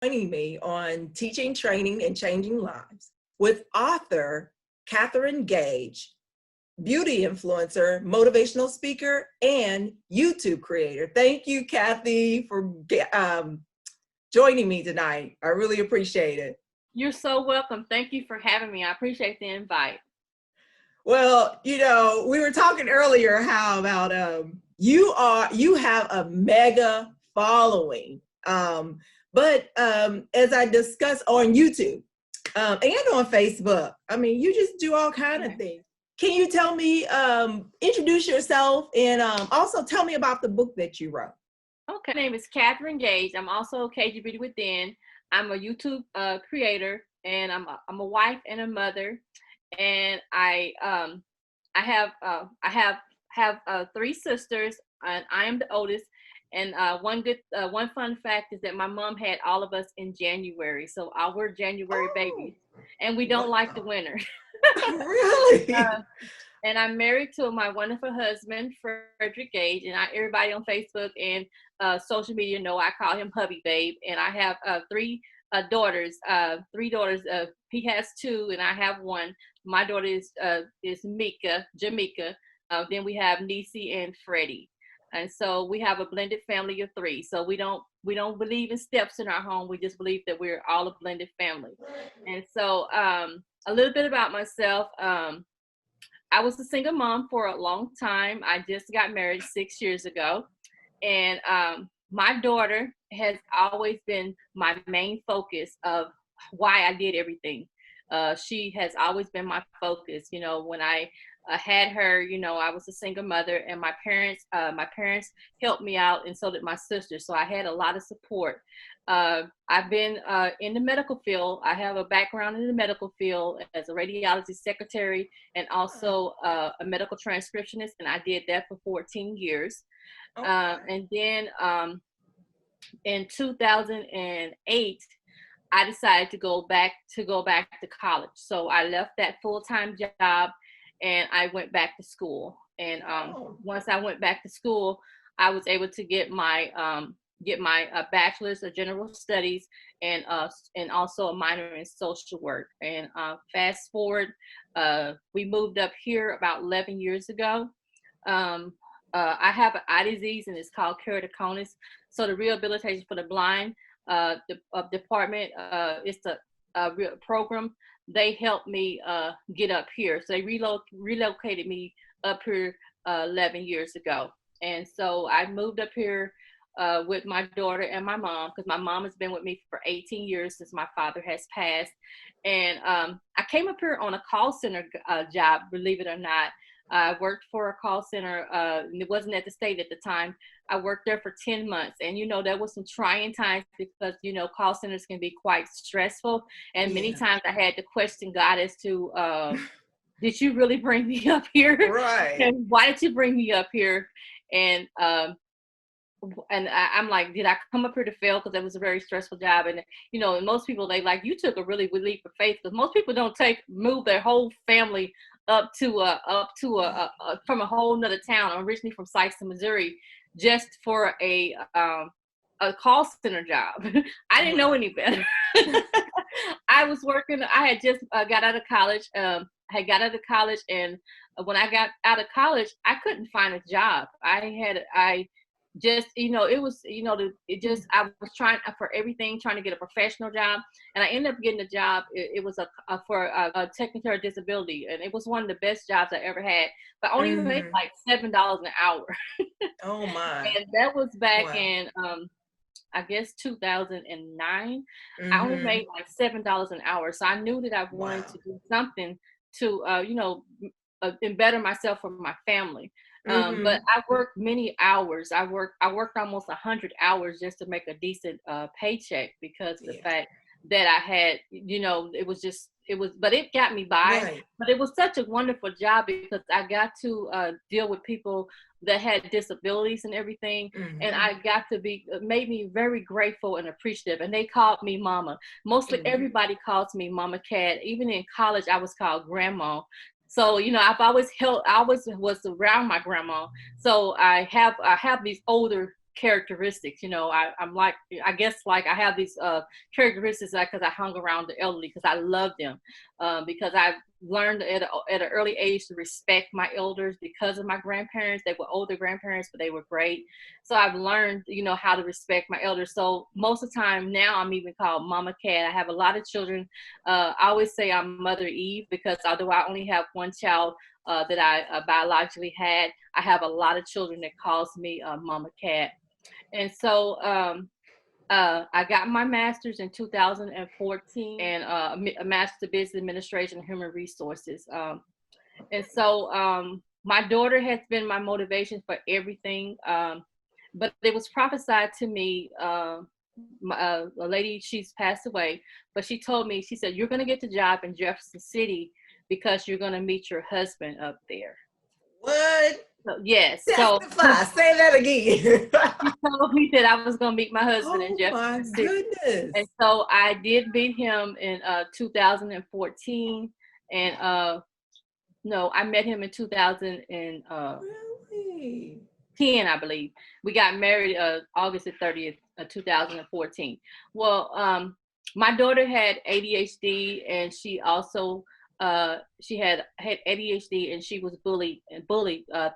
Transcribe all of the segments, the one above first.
joining me on Teaching, Training, and Changing Lives with author Kathrine Gage, beauty influencer, motivational speaker, and YouTube creator. Thank you, Kathy, for joining me tonight. I really appreciate it. You're so welcome. Thank you for having me. I appreciate the invite. Well, you know, we were talking earlier how about you have a mega following. But as I discussed on YouTube and on Facebook, I mean, you just do all kinds of things. Can you tell me, introduce yourself and also tell me about the book that you wrote? Okay, my name is Kathrine Gage. I'm also KGbeautywithin. I'm a YouTube creator, and I'm a wife and a mother, and I have 3 sisters, and I am the oldest. And one fun fact is that my mom had all of us in January, so we're January babies, and we don't like the winter. Really? And I'm married to my wonderful husband, Frederick Gage, and everybody on Facebook and social media know I call him Hubby Babe. And I have 3 daughters. He has 2, and I have 1. My daughter is Jamaica. Then we have Nisi and Freddie. And so we have a blended family of 3. So we don't believe in steps in our home. We just believe that we're all a blended family. And so a little bit about myself. I was a single mom for a long time. I just got married 6 years ago. And my daughter has always been my main focus of why I did everything. She has always been my focus. You know, when I had her, you know, I was a single mother, and my parents helped me out, and so did my sister. So I had a lot of support. I've been in the medical field. I have a background in the medical field as a radiology secretary and also a medical transcriptionist, and I did that for 14 years. And then in 2008, I decided to go back to college. So I left that full-time job and I went back to school. And once I went back to school, I was able to get my bachelor's of general studies and also a minor in social work. And fast forward, we moved up here about 11 years ago. I have an eye disease, and it's called keratoconus. So the rehabilitation for the blind department, it's a real program. They helped me get up here. So they relocated me up here 11 years ago. And so I moved up here with my daughter and my mom, because my mom has been with me for 18 years since my father has passed. And I came up here on a call center job, believe it or not. I worked for a call center, and it wasn't at the state at the time. I worked there for 10 months. And, you know, there was some trying times because, you know, call centers can be quite stressful. And many times I had to question God as to, did you really bring me up here? Right. And why did you bring me up here? And I'm like, did I come up here to fail? Because it was a very stressful job. And, you know, and most people, they like, you took a really good leap of faith, because most people don't move their whole family up to from a whole nother town. I'm originally from Sykeston, Missouri, just for a call center job. I didn't know any better. I was working. I had just got out of college. And when I got out of college, I couldn't find a job. I was trying for everything, trying to get a professional job, and I ended up getting a job. It was for a technical disability, and it was one of the best jobs I ever had, but I only made like $7 an hour. Oh my. And that was back in I guess 2009. I only made like $7 an hour, so I knew that I wanted to do something to better myself for my family. But I worked many hours. I worked almost 100 hours just to make a decent paycheck, because of the fact that I had, but it got me by. Right. But it was such a wonderful job, because I got to deal with people that had disabilities and everything. And I got to made me very grateful and appreciative. And they called me Mama. Mostly everybody calls me Mama Cat. Even in college, I was called Grandma. So, I always was around my grandma. So I have these older characteristics. I'm like, I guess like I have these characteristics because I hung around the elderly, because I love them, because I learned at an early age to respect my elders because of my grandparents. They were older grandparents, but they were great. So I've learned, how to respect my elders. So most of the time now I'm even called Mama Cat. I have a lot of children. I always say I'm Mother Eve, because although I only have one child that I biologically had, I have a lot of children that calls me Mama Cat. And so I got my master's in 2014 and a master's of business administration and human resources. And so my daughter has been my motivation for everything. But it was prophesied to me, a lady, she's passed away, but she told me, she said, you're going to get the job in Jefferson City because you're going to meet your husband up there. What? So, yes. Testify. Say that again. She told me that I was going to meet my husband in Jefferson City. Oh, my goodness. And so I did meet him in 2014. And no, I met him in 2010, I believe. We got married August the 30th, 2014. Well, my daughter had ADHD, and she also she had ADHD, and she was bullied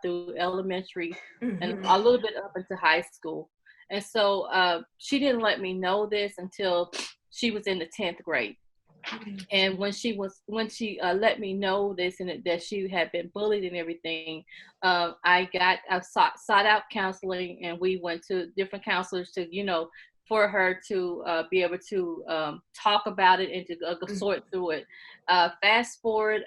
through elementary and a little bit up into high school. And so she didn't let me know this until she was in the 10th grade. And when she let me know this, and that she had been bullied and everything, I sought out counseling, and we went to different counselors to, for her to be able to talk about it and to sort through it. Fast forward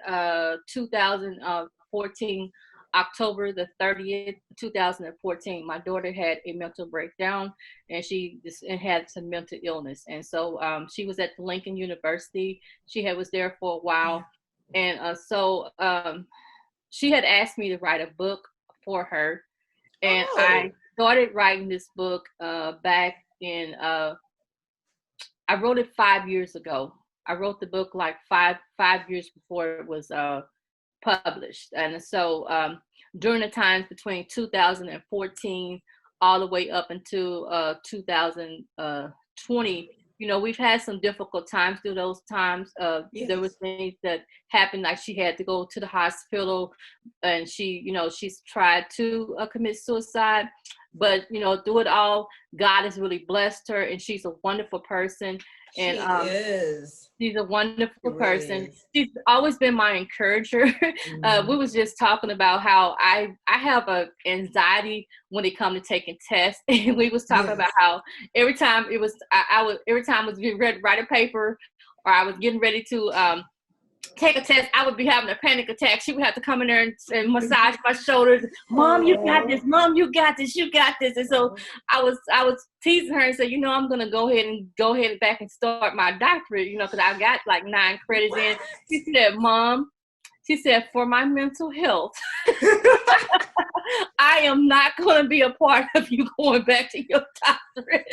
2014, October the 30th, 2014, my daughter had a mental breakdown, and she had some mental illness. And so she was at Lincoln University. She was there for a while. And so she had asked me to write a book for her. And I started writing this book back in, I wrote it 5 years ago. I wrote the book like five years before it was published. And so during the times between 2014 all the way up until 2020, we've had some difficult times through those times. Yes. There was things that happened, like she had to go to the hospital, and she's tried to commit suicide. But through it all, God has really blessed her, and she's a wonderful person. And she is. She's a wonderful person. She's always been my encourager. We was just talking about how I have a anxiety when it comes to taking tests, and we was talking about how every time I was getting ready to write a paper, or I was getting ready to take a test, I would be having a panic attack. She would have to come in there and massage my shoulders. Mom, you got this. Mom, you got this. You got this. And so I was teasing her and said, I'm going to go ahead back and start my doctorate, because I got like 9 credits in. She said, Mom, for my mental health, I am not going to be a part of you going back to your doctorate.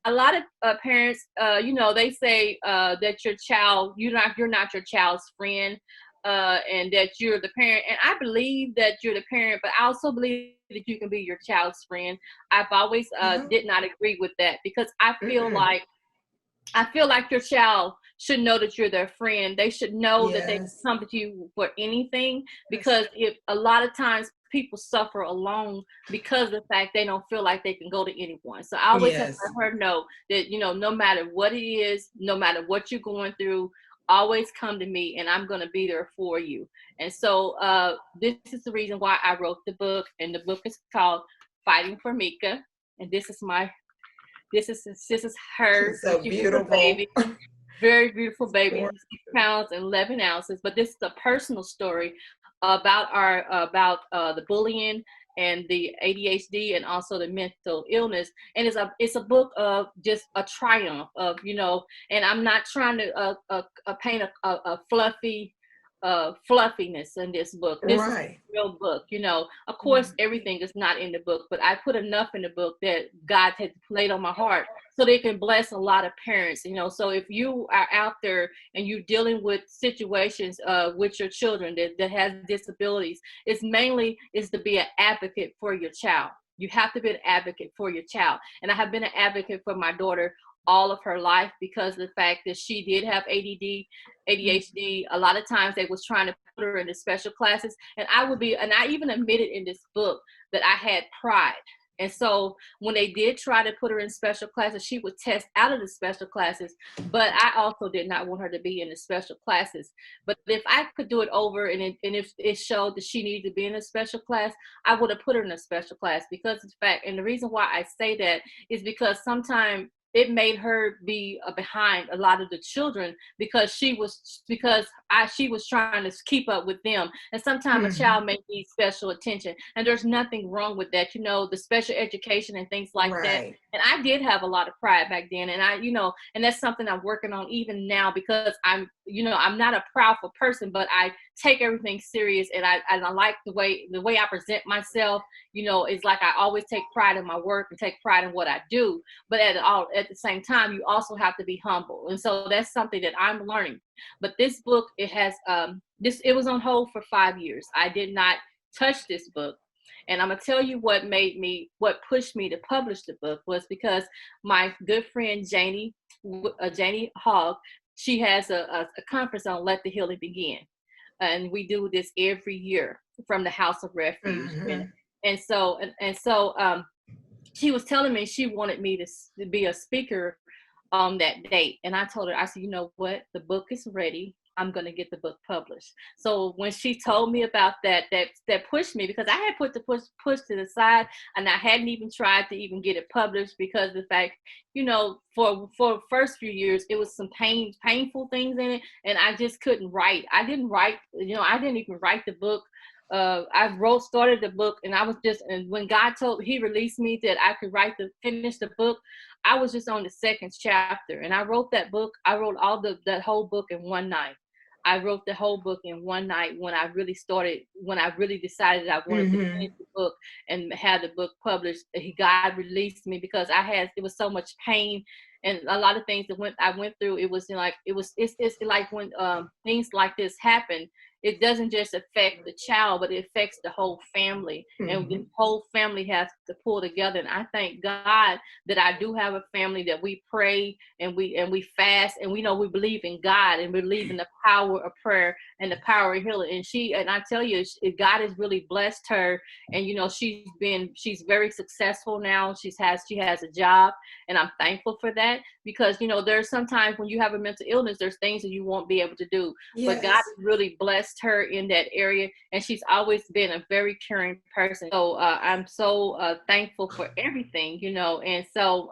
A lot of parents, they say that your child, you're not your child's friend, and that you're the parent. And I believe that you're the parent, but I also believe that you can be your child's friend. I've always did not agree with that, because I feel like your child should know that you're their friend. They should know that they can come to you for anything, because if a lot of times people suffer alone because of the fact they don't feel like they can go to anyone. So I always have to let her know that, no matter what it is, no matter what you're going through, always come to me, and I'm going to be there for you. And so this is the reason why I wrote the book, and the book is called Fighting for Mika. And this is her. She's so beautiful. Baby. Very beautiful baby, 6 pounds and 11 ounces. But this is a personal story about the bullying and the ADHD, and also the mental illness. And it's a book of just a triumph of, and I'm not trying to paint a fluffy fluffiness in this book. This is a real book. Of course, everything is not in the book, but I put enough in the book that God had laid on my heart so they can bless a lot of parents. So if you are out there and you're dealing with situations with your children that has disabilities, it's to be an advocate for your child. You have to be an advocate for your child. And I have been an advocate for my daughter all of her life because of the fact that she did have ADD, ADHD. A lot of times they was trying to put her into special classes. And I even admitted in this book that I had pride. And so when they did try to put her in special classes, she would test out of the special classes. But I also did not want her to be in the special classes. But if I could do it over and if it showed that she needed to be in a special class, I would have put her in a special class because of the fact. And the reason why I say that is because sometimes it made her be behind a lot of the children because she was trying to keep up with them. And sometimes a child may need special attention, and there's nothing wrong with that. The special education and things like that. And I did have a lot of pride back then, and and that's something I'm working on even now because I'm not a proudful person, but I take everything serious, and I like the way I present myself. It's like I always take pride in my work and take pride in what I do, but at the same time, you also have to be humble. And so that's something that I'm learning. But this book, it was on hold for 5 years. I did not touch this book. And I'm going to tell you what pushed me to publish the book was because my good friend, Janie Hogg, she has a conference on Let the Healing Begin. And we do this every year from the House of Refuge. And so she was telling me she wanted me to be a speaker on that date. And I told her, I said, you know what? The book is ready. I'm going to get the book published. So when she told me about that pushed me because I had put the push to the side and I hadn't even tried to even get it published because of the fact, for the first few years, it was some painful things in it. And I just couldn't write. I didn't even write the book. I started the book and and when God he released me that I could finish the book, I was just on the second chapter and I wrote that book. I wrote that whole book in one night. I wrote the whole book in one night when I really decided I wanted to finish the book and have the book published. God released me because it was so much pain and a lot of things that I went through. It's like when things like this happen, it doesn't just affect the child, but it affects the whole family. And the whole family has to pull together. And I thank God that I do have a family that we pray and we fast and we believe in God and believe in the power of prayer and the power of healing. And I tell you, God has really blessed her. And she's very successful now. She has a job, and I'm thankful for that because there's sometimes when you have a mental illness, there's things that you won't be able to do. Yes. But God has really blessed her in that area, and she's always been a very caring person. So I'm so thankful for everything, and so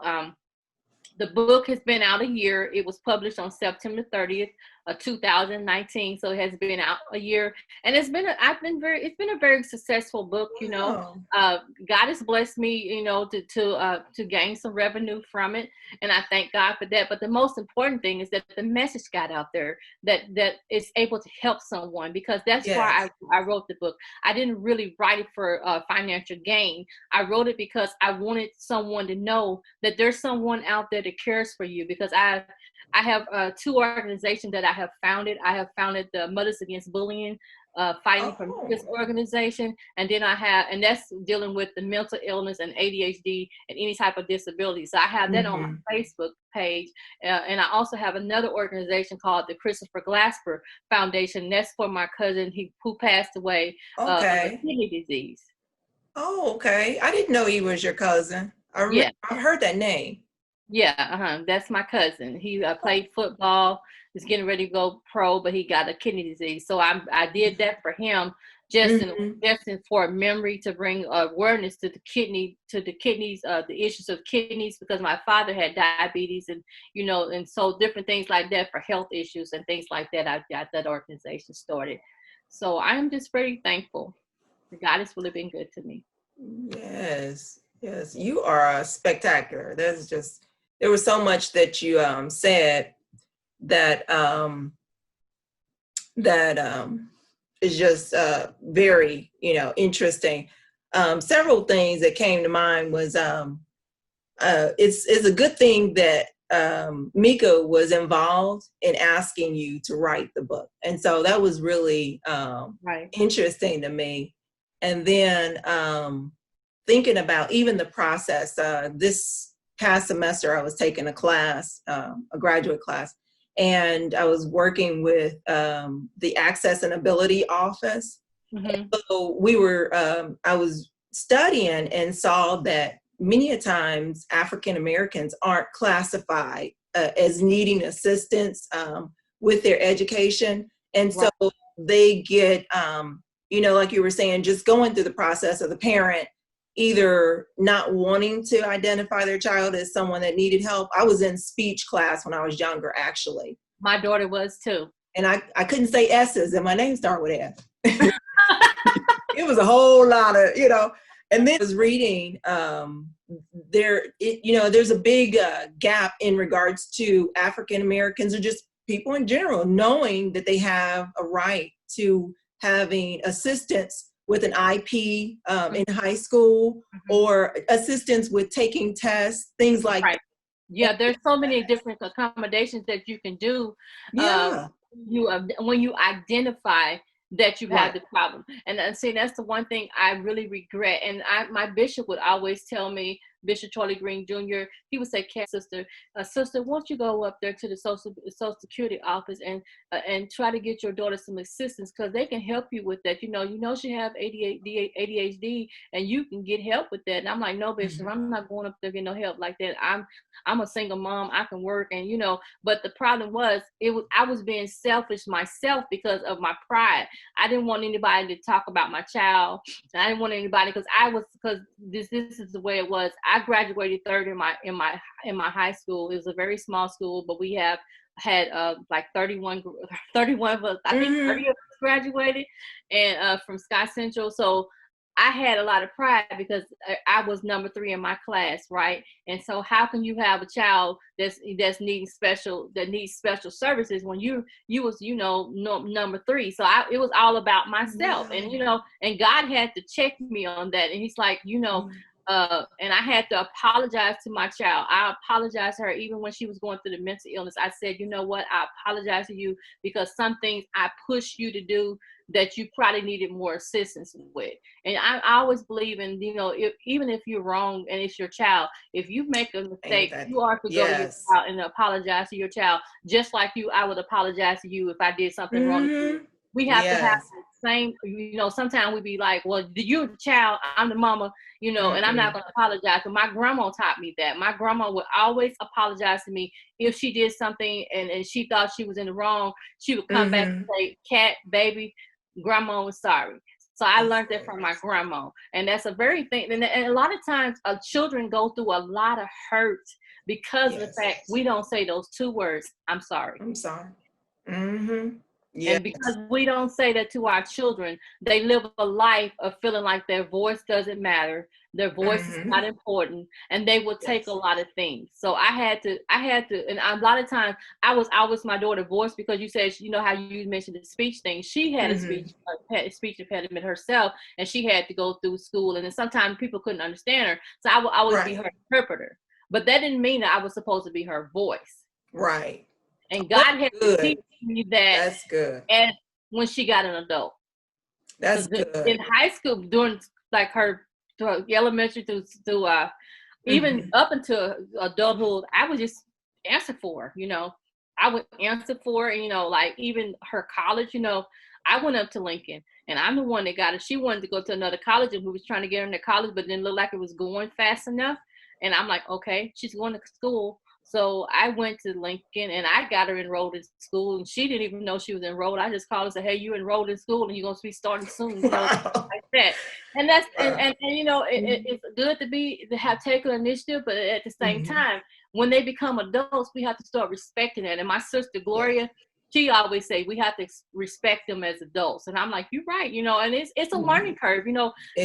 the book has been out a year. It was published on September 30th, 2019. So it has been out a year, and it's been a very successful book. God has blessed me, to gain some revenue from it, and I thank God for that. But the most important thing is that the message got out there that is able to help someone, because that's why I wrote the book. I didn't really write it for financial gain. I wrote it because I wanted someone to know that there's someone out there that cares for you, because I have two organizations that I have founded. I have founded the Mothers Against Bullying, Fighting for this organization. And then and that's dealing with the mental illness and ADHD and any type of disability. So I have that on my Facebook page. And I also have another organization called the Christopher Glasper Foundation. That's for my cousin who passed away of kidney disease. Oh, okay. I didn't know he was your cousin. I've heard that name. Yeah, that's my cousin. He played football, is getting ready to go pro, but he got a kidney disease. So I did that for him, just for a memory, to bring awareness to the kidneys, the issues of kidneys, because my father had diabetes, and and so different things like that for health issues and things like that. I got that organization started. So I'm just very thankful. God has really been good to me. Yes, you are spectacular. There was so much that you said that is just very interesting. Several things that came to mind was it's a good thing that Mika was involved in asking you to write the book, and so that was really interesting to me. And then thinking about even the process. This past semester, I was taking a class, a graduate class, and I was working with the Access and Ability Office. Mm-hmm. So we were, I was studying and saw that many a times African Americans aren't classified as needing assistance with their education. And so they get, like you were saying, just going through the process of the parent either not wanting to identify their child as someone that needed help. I was in speech class when I was younger, actually. My daughter was too. And I couldn't say S's, and my name started with F. It was a whole lot of, and then I was reading, there's a big gap in regards to African Americans or just people in general, knowing that they have a right to having assistance with an IP in high school, or assistance with taking tests, things like that. Yeah, there's so many different accommodations that you can do. When you identify that you have the problem. And see, that's the one thing I really regret. And my bishop would always tell me, Bishop Charlie Green Jr., he would say, sister, won't you go up there to the Social Security office and try to get your daughter some assistance, because they can help you with that. You know she have ADHD, and you can get help with that. And I'm like, no, Bishop, I'm not going up there to get no help like that. I'm a single mom. I can work, and but the problem was, I was being selfish myself because of my pride. I didn't want anybody to talk about my child. And I didn't want anybody, because this is the way it was. I graduated third in my high school. It was a very small school, but we had like 31 of us. I think 30 of us graduated, and from Scott Central. So I had a lot of pride because I was number 3 in my class, right? And so how can you have a child that's needing special services when you was number 3? So it was all about myself, and and God had to check me on that, and He's like, and I had to apologize to my child. I apologized to her even when she was going through the mental illness. I said, you know what? I apologize to you because some things I pushed you to do that you probably needed more assistance with. And I always believe in, even if you're wrong and it's your child, if you make a mistake, you are to go to your child and apologize to your child, just like I would apologize to you if I did something wrong to you. We have to have the same, sometimes we be like, well, you're the child, I'm the mama, and I'm not going to apologize. But my grandma taught me that. My grandma would always apologize to me if she did something and she thought she was in the wrong. She would come back and say, Kat, baby, grandma was sorry. So I learned that from my grandma. And that's a very thing. And a lot of times children go through a lot of hurt because of the fact we don't say those 2 words, I'm sorry. I'm sorry. Yes. And because we don't say that to our children, they live a life of feeling like their voice doesn't matter, their voice is not important, and they will take a lot of things. So I had to, and a lot of times I was my daughter's voice, because you said, how you mentioned the speech thing. She had a speech impediment herself, and she had to go through school, and then sometimes people couldn't understand her. So I would always be her interpreter, but that didn't mean that I was supposed to be her voice. Right. And God had to teach me that. That's good. And when she got an adult. That's good. In high school, during like her elementary through even up until adulthood, I would just answer for her, I would answer for her, and, like even her college, I went up to Lincoln, and I'm the one that got her. She wanted to go to another college, and we was trying to get her into college, but it didn't look like it was going fast enough. And I'm like, okay, she's going to school. So I went to Lincoln, and I got her enrolled in school, and she didn't even know she was enrolled. I just called her and said, hey, you enrolled in school, and you're going to be starting soon. Like that. And that's, and it's good to have taken initiative, but at the same time, when they become adults, we have to start respecting that. And my sister, Gloria, she always say we have to respect them as adults. And I'm like, you're right, and it's a learning curve. There's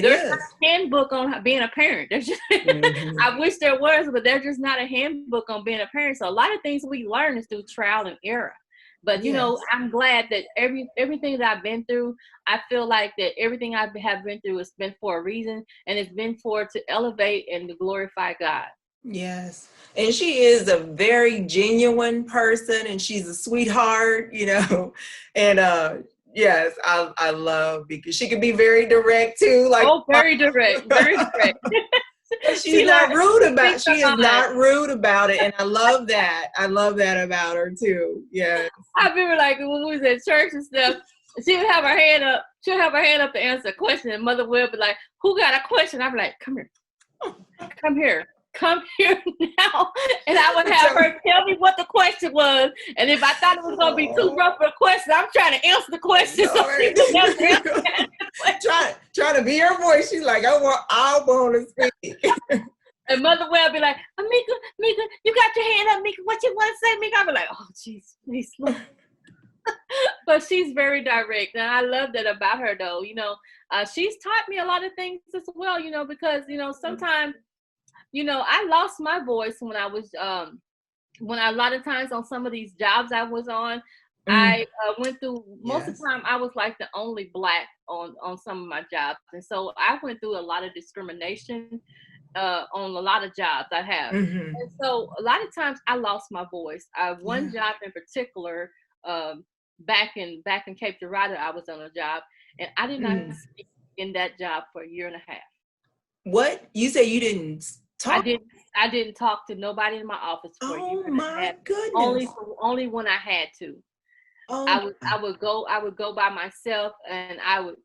not a handbook on being a parent. There's just, I wish there was, but there's just not a handbook on being a parent. So a lot of things we learn is through trial and error. But, I'm glad that everything that I've been through, I feel like that everything I have been through has been for a reason, and it's been to elevate and to glorify God. Yes. And she is a very genuine person, and she's a sweetheart, and Yes, I love because she can be very direct too. Like, oh, very direct, very direct. She's not rude about. She is not rude about it, and I love that. I love that about her too. Yeah. I remember like when we was at church and stuff, she would have her hand up. She'll have her hand up to answer a question, and Mother will be like, "Who got a question?" I'm like, "Come here, come here." Come here now, and I would have her tell me what the question was, and if I thought it was going to be too rough for a question, I'm trying to answer the question. So she would never answer trying to be her voice. She's like, I want to speak. And Mother will be like, Mika, you got your hand up, Mika. What you want to say, Mika? I'll be like, oh, jeez, please, Lord. But she's very direct, and I love that about her, though. You know, she's taught me a lot of things as well. You know, because sometimes. I lost my voice when I was, when a lot of times on some of these jobs I was on, I went through, most of the time I was like the only Black on some of my jobs. And so I went through a lot of discrimination on a lot of jobs I have. And so a lot of times I lost my voice. One job in particular, back in KGbeautywithin, I was on a job, and I did not speak in that job for a year and a half. What? You say you didn't talk? I didn't talk to nobody in my office for a year and a half. Goodness. Only when I had to. I would go by myself, and I would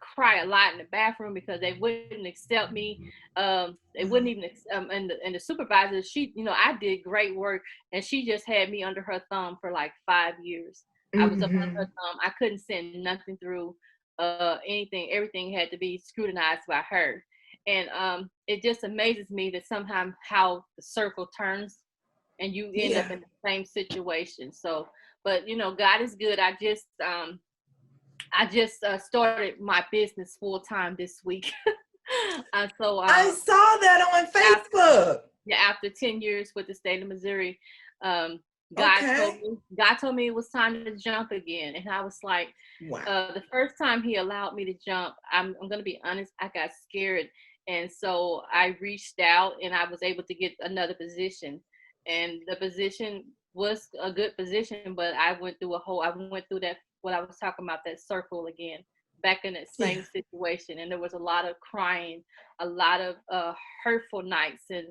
cry a lot in the bathroom because they wouldn't accept me. They wouldn't even and the supervisor, she, I did great work, and she just had me under her thumb for like 5 years. I was up under her thumb. I couldn't send nothing through anything. Everything had to be scrutinized by her. And it just amazes me that sometimes how the circle turns and you end up in the same situation. So, but God is good. I just started my business full time this week. So I saw that on Facebook. After 10 years with the state of Missouri, God told me it was time to jump again, and I was like, wow. The first time He allowed me to jump, I'm going to be honest, I got scared. And so I reached out, and I was able to get another position. And the position was a good position, but I went through that, what I was talking about, that circle again, back in that same situation. And there was a lot of crying, a lot of hurtful nights, and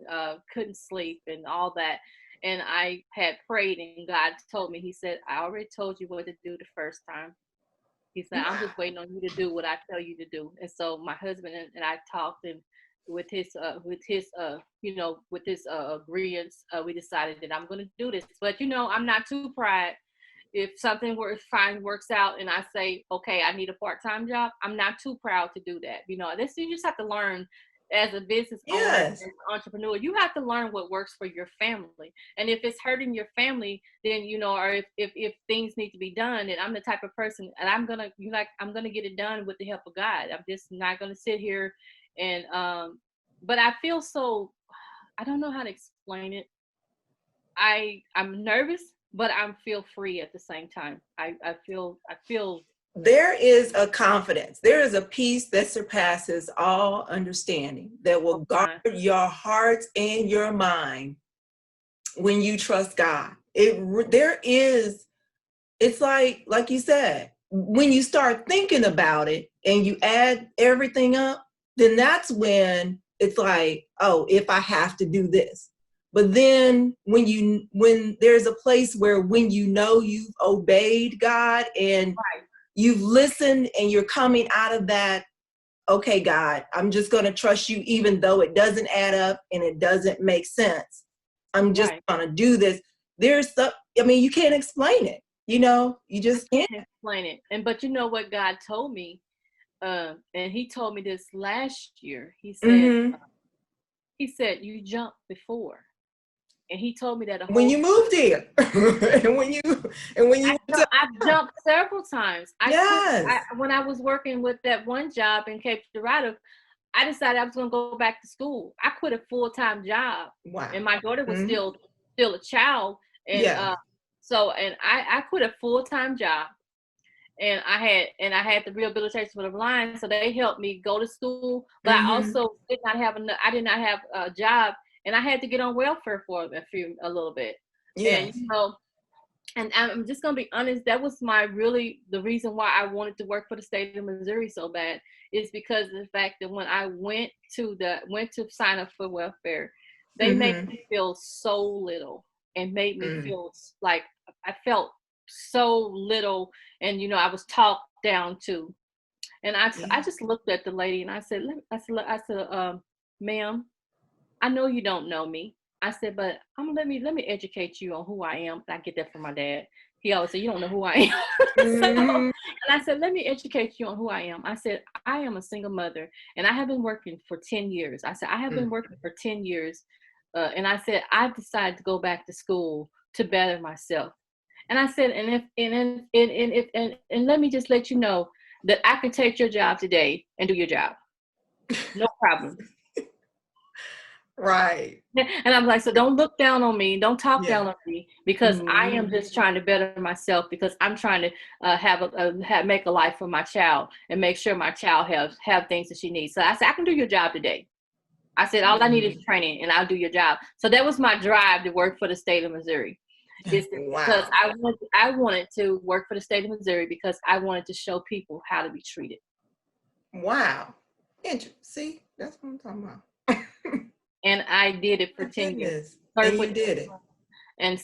couldn't sleep and all that. And I had prayed, and God told me, He said, I already told you what to do the first time. He said, I'm just waiting on you to do what I tell you to do. And so my husband and I talked, and with his agreements, we decided that I'm going to do this. But I'm not too proud. If something works out, and I say, okay, I need a part-time job, I'm not too proud to do that. This, you just have to learn as a business owner, as an entrepreneur. You have to learn what works for your family. And if it's hurting your family, then or if things need to be done, then I'm the type of person, and I'm gonna get it done with the help of God. I'm just not gonna sit here and but I feel so, I don't know how to explain it. I'm nervous, but I feel free at the same time. I feel there is a confidence. There is a peace that surpasses all understanding that will guard your heart and your mind when you trust God. It's like you said, when you start thinking about it and you add everything up, then that's when it's like, oh, if I have to do this. But then when there's a place where when you've obeyed God and you've listened and you're coming out of that, okay, God, I'm just going to trust you even though it doesn't add up and it doesn't make sense. I'm just going to do this. You can't explain it. You just can't explain it. But you know what God told me? And He told me this last year. He said, you jumped before. And He told me that when you moved here, I've jumped several times. When I was working with that one job in KGbeautywithin, I decided I was going to go back to school. I quit a full-time job, and my daughter was still a child, and I quit a full-time job, and I had the rehabilitation for the blind, so they helped me go to school, but I also did not have a job. And I had to get on welfare for a little bit. And And I'm just gonna be honest, that was the reason why I wanted to work for the state of Missouri so bad, is because of the fact that when I went to sign up for welfare, they made me feel so little and made me feel like I felt so little, and I was talked down to. And I just looked at the lady and I said, ma'am, I know you don't know me. I said, but let me educate you on who I am. I get that from my dad. He always said, you don't know who I am. And I said, let me educate you on who I am. I said, I am a single mother, and I have been working for 10 years. I said, I have been working for 10 years. And I said, I've decided to go back to school to better myself. And I said, and let me just let you know that I can take your job today and do your job. No problem. Right. And I'm like, so don't look down on me. Don't talk down on me, because I am just trying to better myself, because I'm trying to make a life for my child and make sure my child have things that she needs. So I said, I can do your job today. I said, all I need is training and I'll do your job. So that was my drive to work for the state of Missouri. Because I wanted to work for the state of Missouri because I wanted to show people how to be treated. Wow. See, that's what I'm talking about. And I did it for 10 years. And you did it. And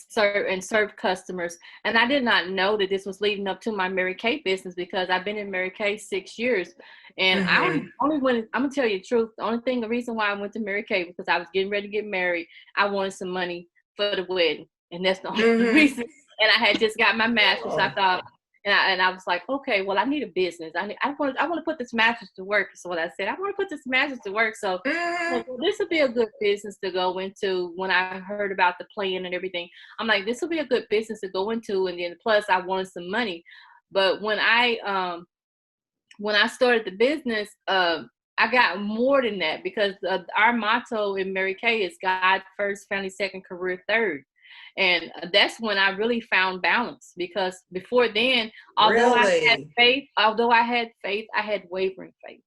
serve customers. And I did not know that this was leading up to my Mary Kay business, because I've been in Mary Kay 6 years. And I only went, I'm going to tell you the truth. The reason why I went to Mary Kay, because I was getting ready to get married. I wanted some money for the wedding. And that's the only reason. And I had just got my master's. I thought, and I was like, okay, well, I need a business. I want to put this master's to work. So what I said, I want to put this master's to work. So this would be a good business to go into. When I heard about the plan and everything, I'm like, this will be a good business to go into. And then plus I wanted some money. But when I started the business, I got more than that, because our motto in Mary Kay is God first, family second, career third. And that's when I really found balance, because before then, although I had faith, I had wavering faith.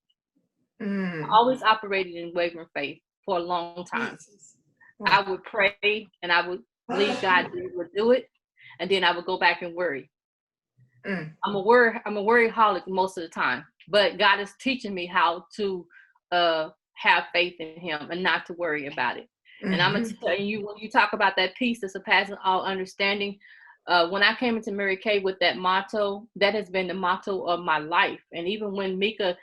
I always operated in wavering faith for a long time. Wow. I would pray and I would believe God would do it, and then I would go back and worry. I'm a worryholic most of the time, but God is teaching me how to have faith in Him and not to worry about it. And I'm going to tell you, when you talk about that peace that surpasses all understanding, when I came into Mary Kay with that motto, that has been the motto of my life. And even when Mika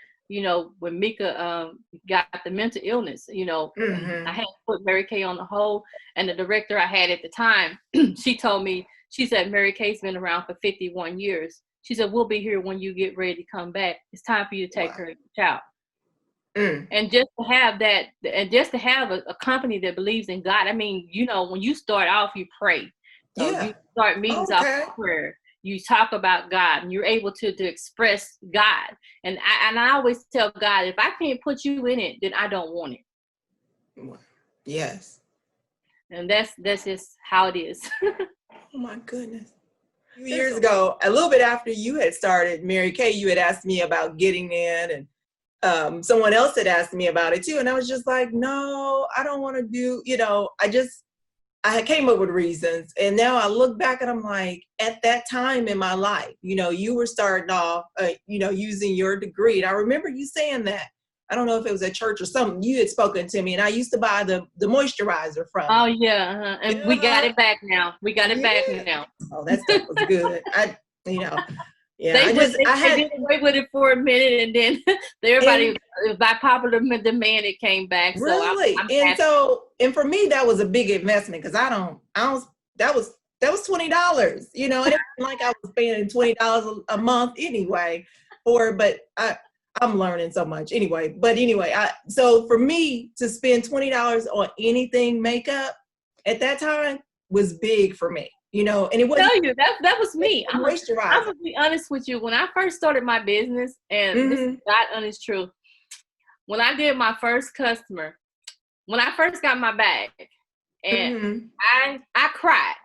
got the mental illness, I had to put Mary Kay on the hold. And the director I had at the time, she told me, she said, Mary Kay's been around for 51 years. She said, we'll be here when you get ready to come back. It's time for you to take care of your child. And just to have that, and just to have a company that believes in God. I mean, when you start off, you pray. So you start meetings off of prayer. You talk about God, and you're able to express God. And I always tell God, if I can't put you in it, then I don't want it. Yes. And that's just how it is. Oh my goodness. A few years ago, a little bit after you had started Mary Kay, you had asked me about getting in, and someone else had asked me about it too. And I was just like, no, I don't want to do, I came up with reasons. And now I look back and I'm like, at that time in my life, you were starting off, using your degree. And I remember you saying that. I don't know if it was at church or something. You had spoken to me, and I used to buy the moisturizer from you. Oh, yeah. And we got it back now. Back now. Oh, that stuff was good. Yeah, they did away with it for a minute, and then everybody, by popular demand, it came back. Really? And for me, that was a big investment, because that was $20, and it wasn't like I was paying $20 a month anyway. But I'm learning so much anyway. But anyway, so for me to spend $20 on anything makeup at that time was big for me. And it wasn't. Tell you that was me. I'm gonna be honest with you. When I first started my business, and this is God honest truth, when I did my first customer, when I first got my bag, and I cried.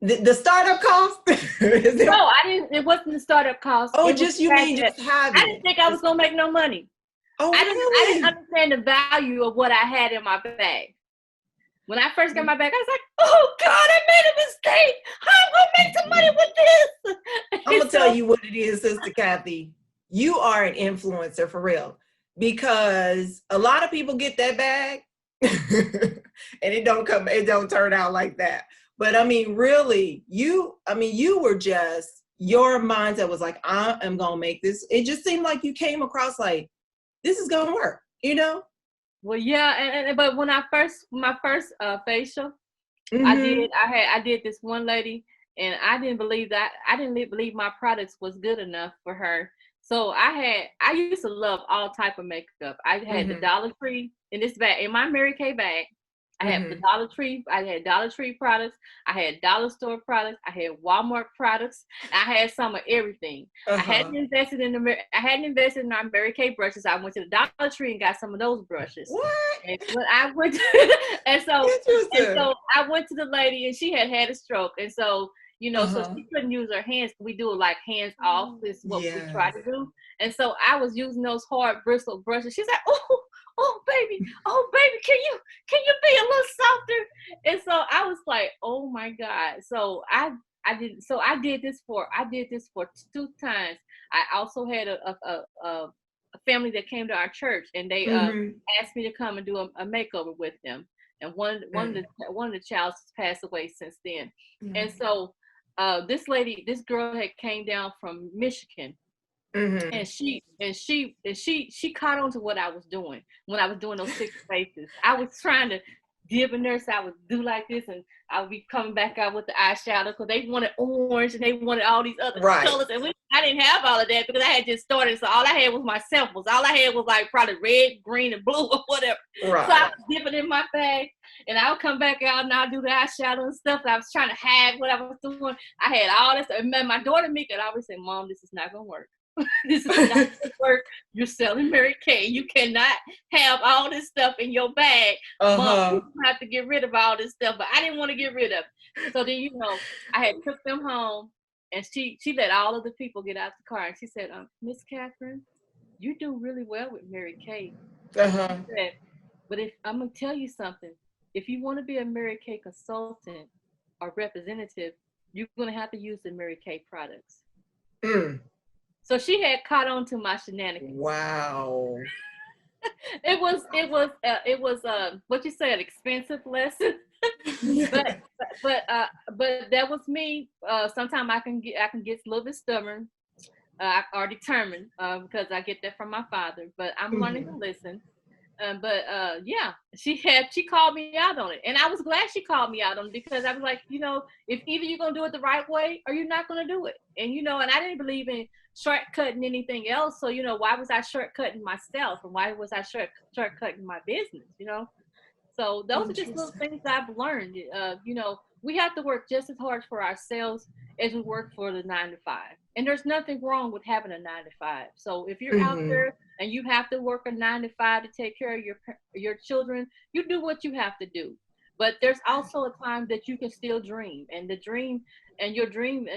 The startup cost? No, I didn't. It wasn't the startup cost. Oh, just having it. I didn't think I was gonna make no money. Oh, I didn't understand the value of what I had in my bag. When I first got my bag, I was like, oh God, I made a mistake. How am I gonna make some money with this? I'm gonna tell you what it is, Sister Kathy. You are an influencer for real, because a lot of people get that bag and it don't turn out like that. But I mean, really, you were just, your mindset was like, I am gonna make this. It just seemed like you came across like, this is gonna work, you know? Well, yeah, but when my first facial, Mm-hmm. I did this one lady, and I didn't believe my products was good enough for her. So I used to love all type of makeup. I had the Dollar Tree in this bag, in my Mary Kay bag. I had the Dollar Tree. I had Dollar Tree products. I had Dollar Store products. I had Walmart products. I had some of everything. I hadn't invested in our Mary Kay brushes. I went to the Dollar Tree and got some of those brushes. What? And when I went, and so I went to the lady, and she had a stroke, and so so she couldn't use her hands. We do it like hands off. Is what we try to do. And so I was using those hard bristle brushes. She's like, oh baby, can you be a little softer? And so I was like, oh my God. So I did this for 2 times. I also had a family that came to our church, and they asked me to come and do a makeover with them. And one of the child has passed away since then. And so this girl had came down from Michigan. And she caught on to what I was doing when I was doing those 6 faces. I was trying to dip in there, so I would do like this, and I would be coming back out with the eyeshadow, because they wanted orange and they wanted all these other colors, and I didn't have all of that because I had just started. So all I had was my samples. All I had was like probably red, green, and blue or whatever. Right. So I was dipping in my bag, and I would come back out and I'd do the eyeshadow and stuff. And I was trying to hide what I was doing. I had all this, and my daughter Mika would always say, "Mom, this is not gonna work. This is not going to work. You're selling Mary Kay. You cannot have all this stuff in your bag. Mom, you have to get rid of all this stuff." But I didn't want to get rid of it. So then, I had took them home, and she let all of the people get out the car, and she said, "Miss Kathrine, you do really well with Mary Kay." She said, "But if I'm gonna tell you something, if you want to be a Mary Kay consultant or representative, you're gonna have to use the Mary Kay products." So she had caught on to my shenanigans. Wow. It was what you say, an expensive lesson. but that was me. Sometimes I can get a little bit stubborn or determined because I get that from my father. But I'm learning to listen. She called me out on it, and I was glad she called me out on it, because I was like, if either you're gonna do it the right way or you're not gonna do it, and and I didn't believe in shortcutting anything else. So why was I shortcutting myself, and why was I shortcutting my business? So those are just little things I've learned. We have to work just as hard for ourselves as we work for the 9 to 5. And there's nothing wrong with having a 9 to 5. So if you're out there and you have to work a 9 to 5 to take care of your children, you do what you have to do. But there's also a time that you can still dream, and your dream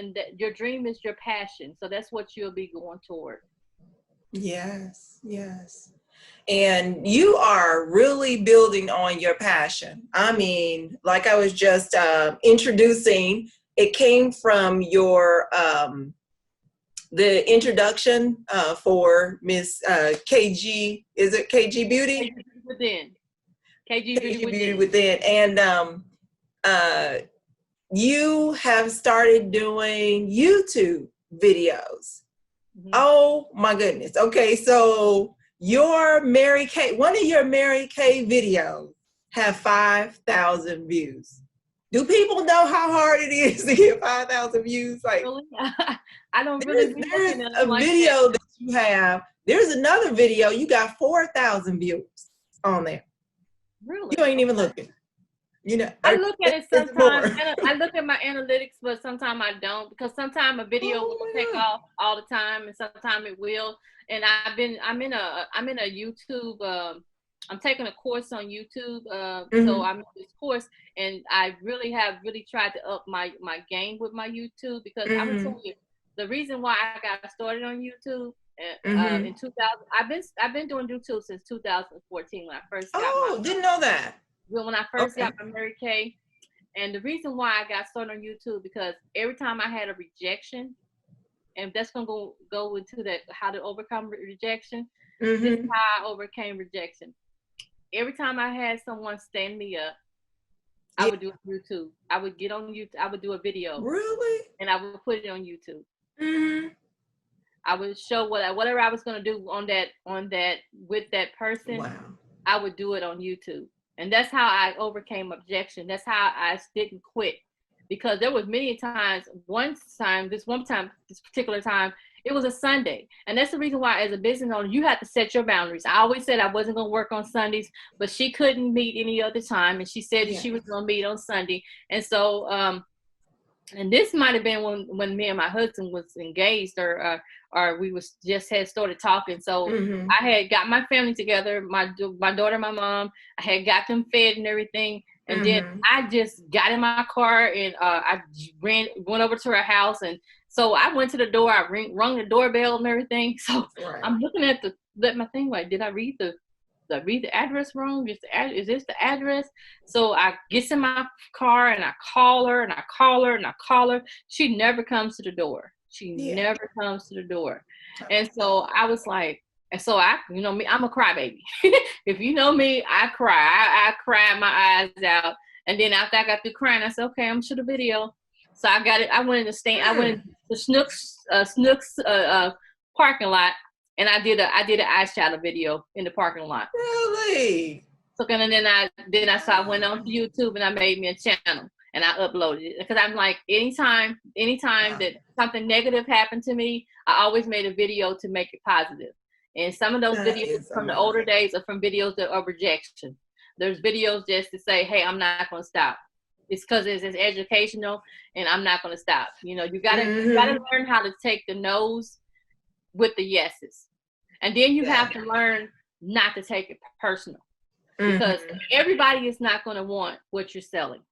is your passion. So that's what you'll be going toward. Yes. And you are really building on your passion. I mean, like I was just introducing, it came from your the introduction for Miss KG. Is it KG Beauty? Within. KG Beauty Within. And you have started doing YouTube videos. Oh my goodness. Okay, so one of your Mary Kay videos have 5,000 views. Do people know how hard it is to get 5,000 views? Like, really? I don't really. There's a video that you have. There's another video you got 4,000 views on there. Really? You ain't even looking. I look at it sometimes. I look at my analytics, but sometimes I don't, because sometimes a video will take off all the time, and sometimes it will. And I'm in a YouTube. I'm taking a course on YouTube. So I'm in this course, and I really tried to up my game with my YouTube, because I'm gonna tell you the reason why I got started on YouTube. In 2000, I've been doing YouTube since 2014 when I first got didn't know that. when I first got my Mary Kay. And the reason why I got started on YouTube, because every time I had a rejection, and that's going to go into that, how to overcome rejection. This is how I overcame rejection. Every time I had someone stand me up, I would do it on YouTube. I would get on YouTube. I would do a video. Really? And I would put it on YouTube. I would show whatever I was going to do on that with that person. Wow. I would do it on YouTube. And that's how I overcame objection. That's how I didn't quit. Because there was many times, this particular time, it was a Sunday. And that's the reason why, as a business owner, you have to set your boundaries. I always said I wasn't going to work on Sundays, but she couldn't meet any other time. And she said that she was going to meet on Sunday. And so, and this might have been when me and my husband was engaged, or we had started talking. So I had got my family together, my daughter, my mom. I had got them fed and everything. And then I just got in my car and I went over to her house. And so I went to the door. I rung the doorbell and everything. So I'm looking at my thing like, did I read the address wrong? Is this the address? So I get in my car and I call her and I call her and I call her. She never comes to the door. Never comes to the door. And so I was like, and so you know me, I'm a crybaby. If you know me, I cry. I cried my eyes out. And then after I got through crying, I said, okay, I'm gonna shoot a video. So I got it. I went in the stand. I went in the Snooks parking lot, and I did an eyeshadow video in the parking lot. Really? So and then I went on to YouTube and I made me a channel and I uploaded it, because I'm like, anytime that something negative happened to me, I always made a video to make it positive. And some of those videos from the older days are from videos that are rejection. There's videos just to say, hey, I'm not going to stop. It's because it's educational and I'm not going to stop. You know, you gotta learn how to take the no's with the yeses. And then you have to learn not to take it personal, because everybody is not going to want what you're selling.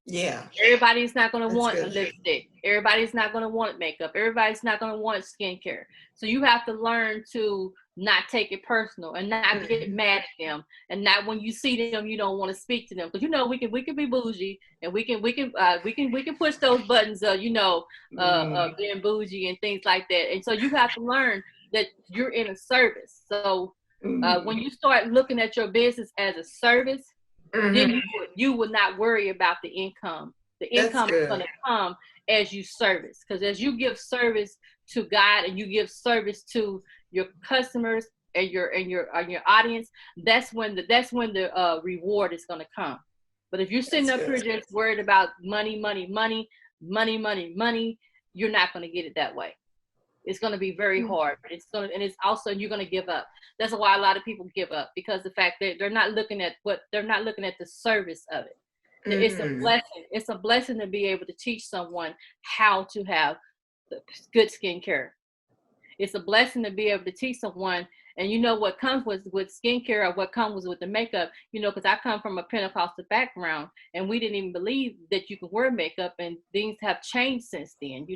Yeah. Everybody's not going to want a lipstick. Everybody's not going to want makeup. Everybody's not going to want skincare. So you have to learn to not take it personal and not get mad at them. And not when you see them, you don't want to speak to them. Because, you know, we can be bougie and we can push those buttons of, being bougie and things like that. And so you have to learn that you're in a service. So when you start looking at your business as a service, then you would not worry about the income. The income is going to come as you service, because as you give service to God and you give service to your customers and your audience, that's when the reward is going to come. But if you're sitting up here just worried about money, you're not going to get it that way. It's going to be very hard. You're going to give up. That's why a lot of people give up, because the fact that they're not looking at the service of it. It's a blessing. It's a blessing to be able to teach someone how to have good skincare. It's a blessing to be able to teach someone, and you know what comes with skincare, or what comes with the makeup, because I come from a Pentecostal background, and we didn't even believe that you could wear makeup, and things have changed since then.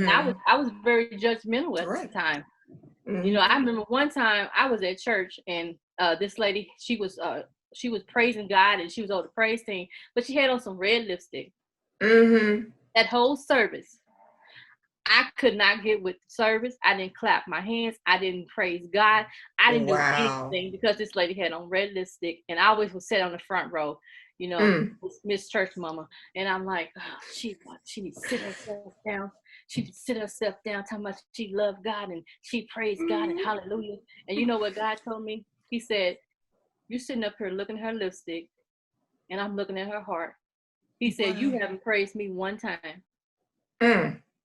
I was very judgmental at the time. I remember one time I was at church, and this lady, she was praising God, and she was on the praise team, but she had on some red lipstick. That whole service, I could not get with the service. I didn't clap my hands. I didn't praise God. I didn't do anything, because this lady had on red lipstick, and I always would sit on the front row, Miss Church Mama. And I'm like, oh, she needs to sit herself down. She needs to sit herself down, talking about she loved God and she praised God and hallelujah. And you know what God told me? He said, you're sitting up here looking at her lipstick, and I'm looking at her heart. He said, you haven't praised me one time.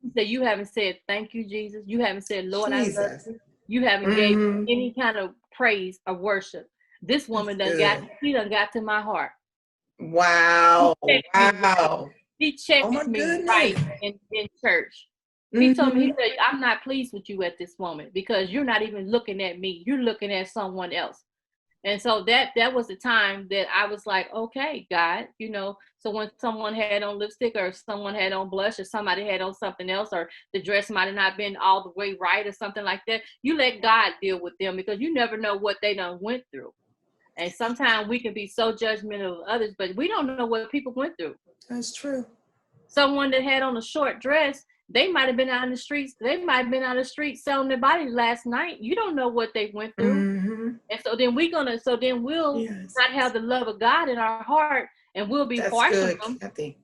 He said, you haven't said, thank you, Jesus. You haven't said, Lord, I love you. You haven't gave any kind of praise or worship. This woman done got to my heart. Wow. He checked me right in church. He told me, he said, I'm not pleased with you at this moment, because you're not even looking at me. You're looking at someone else. And so that was the time that I was like, okay, God, so when someone had on lipstick, or someone had on blush, or somebody had on something else, or the dress might have not been all the way right, or something like that, you let God deal with them, because you never know what they done went through. And sometimes we can be so judgmental of others, but we don't know what people went through. That's true. Someone that had on a short dress, they might have been out in the streets. They might have been out in the streets selling their body last night. You don't know what they went through. Mm-hmm. And so then we'll not have the love of God in our heart, and we'll be harsh on them. Kathy.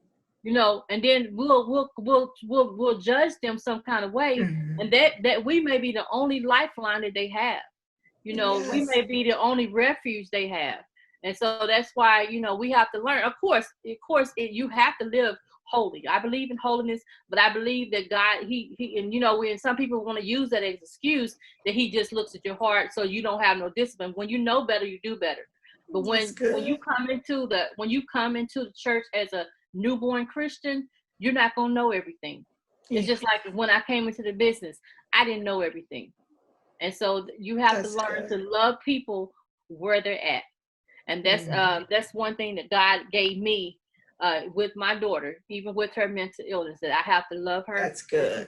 You know, and then we'll judge them some kind of way, Mm-hmm. and that we may be the only lifeline that they have. You know, we may be the only refuge they have. And so that's why, you know, we have to learn. Of course, you have to live holy. I believe in holiness, but I believe that God, he and you know, when some people want to use that as an excuse, that he just looks at your heart, so you don't have no discipline. When you know better, you do better. But when you come into the church as a newborn Christian, you're not gonna know everything. It's just like when I came into the business, I didn't know everything. And so you have to learn to love people where they're at. And that's one thing that God gave me with my daughter, even with her mental illness, that I have to love her. That's good.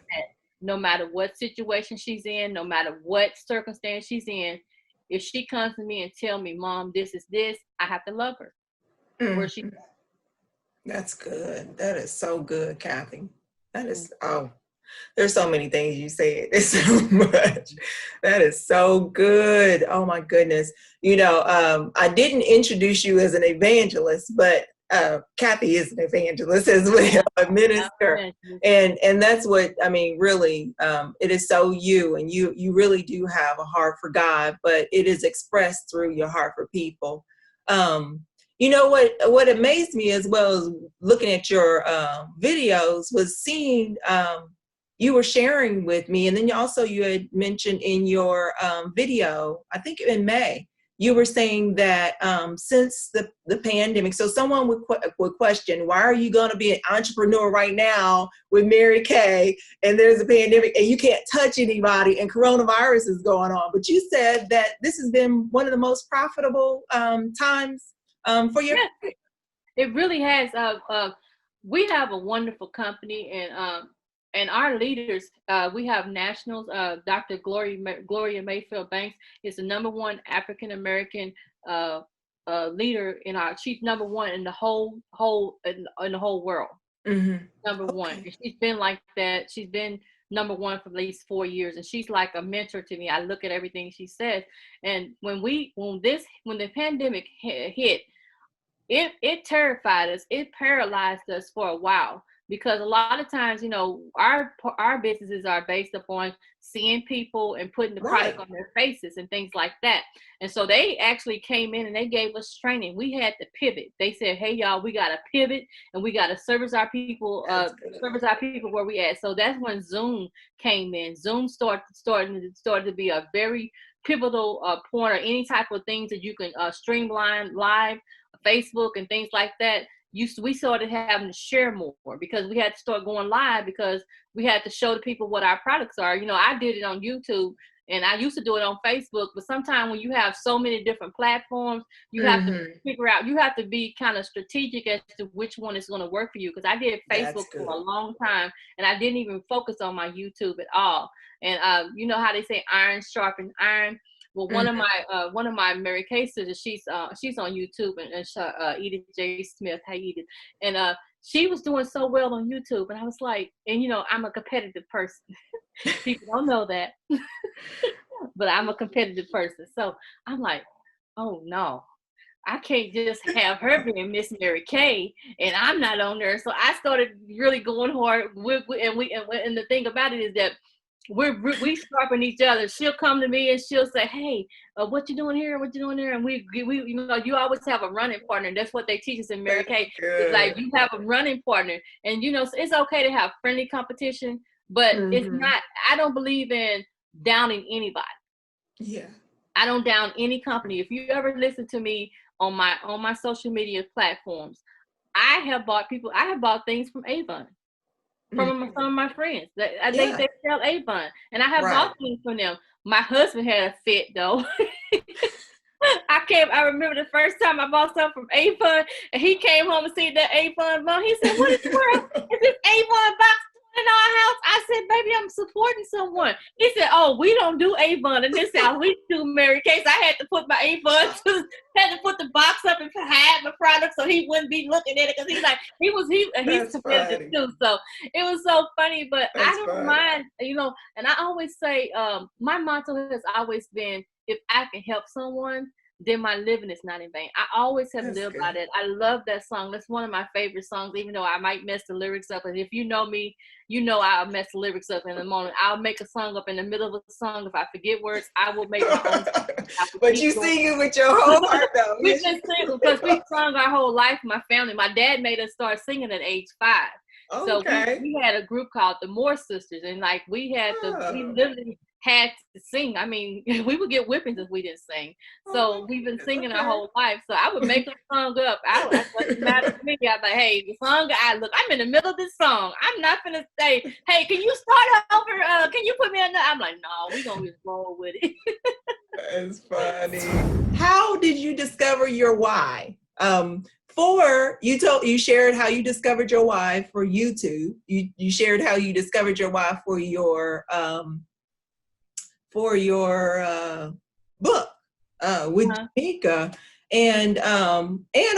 No matter what situation she's in, no matter what circumstance she's in, if she comes to me and tell me, Mom, this is this, I have to love her. Where she. That's good. That is so good, Kathy. That is, there's so many things you said. There's so much. That is so good. Oh my goodness. You know, I didn't introduce you as an evangelist, but Kathy is an evangelist as well, a minister. And that's what, I mean, really, it is so you, and you really do have a heart for God, but it is expressed through your heart for people. You know what amazed me as well as looking at your videos was seeing you were sharing with me, and then you had mentioned in your video, I think in May, you were saying that since the pandemic, so someone would question, why are you going to be an entrepreneur right now with Mary Kay, and there's a pandemic and you can't touch anybody and coronavirus is going on? But you said that this has been one of the most profitable times for your. Yeah, it really has. We have a wonderful company, and our leaders, we have nationals. Dr. Gloria Mayfield Banks is the #1 African American leader she's #1 in the whole world. Mm-hmm. #1. And she's been like that. She's been #1 for at least 4 years, and she's like a mentor to me. I look at everything she says, and when the pandemic hit, it terrified us. It paralyzed us for a while, because a lot of times, you know, our businesses are based upon seeing people and putting the product on their faces and things like that. And so they actually came in and they gave us training. We had to pivot. They said, hey, y'all, we got to pivot and we got to service our people where we at. So that's when Zoom came in. Zoom started to be a very pivotal point, or any type of things that you can streamline live, Facebook and things like that. We started having to share more, because we had to start going live, because we had to show the people what our products are. You know, I did it on YouTube, and I used to do it on Facebook, but sometimes when you have so many different platforms, you have to figure out, you have to be kind of strategic as to which one is going to work for you. Because I did Facebook for a long time, and I didn't even focus on my YouTube at all. And you know how they say iron sharpens iron. Well, one of my Mary Kay sisters, she's on YouTube, and Edith J. Smith. Hey, Edith. And she was doing so well on YouTube, and I was like, and you know, I'm a competitive person. People don't know that, but I'm a competitive person. So I'm like, oh no, I can't just have her being Miss Mary Kay and I'm not on there. So I started really going hard. And the thing about it is that we sharpen each other. She'll come to me and she'll say, hey, what you doing here? What you doing there? And we you know, you always have a running partner. That's what they teach us in Mary Kay. It's like you have a running partner, and you know, it's okay to have friendly competition, but it's not. I don't believe in downing anybody. Yeah, I don't down any company. If you ever listen to me on my social media platforms, I have bought things from Avon. From some of my friends, they sell Avon, and I have bought things from them. My husband had a fit though. I remember the first time I bought something from Avon, and he came home and see that Avon bone. He said, "What is the world? Is this Avon box in our house?" I said, baby, I'm supporting someone. He said, oh, we don't do Avon in this house. We do Mary Kay. So I had to put my Avon, had to put the box up and hide my product so he wouldn't be looking at it, because he's like, he's competitive too. So it was so funny, but I don't mind, and I always say, my motto has always been, if I can help someone, then my living is not in vain. I always have lived by that. I love that song. That's one of my favorite songs, even though I might mess the lyrics up. And if you know me, you know I'll mess the lyrics up in the moment. I'll make a song up in the middle of a song. If I forget words, I will make my own song. But you sing it with your whole heart, though. We've been singing because we sung our whole life, my family. My dad made us start singing at age 5. So we had a group called the Moore Sisters, and like we literally had to sing. I mean, we would get whippings if we didn't sing. So we've been singing our whole life. So I would make a song up. It doesn't matter to me. I'm like, hey, the song, I'm in the middle of this song. I'm not gonna say, hey, can you start over? Can you put me in there? I'm like, no, we're gonna just roll with it. That's funny. How did you discover your why? You shared how you discovered your why for YouTube. You shared how you discovered your why for your book with Jamaica, and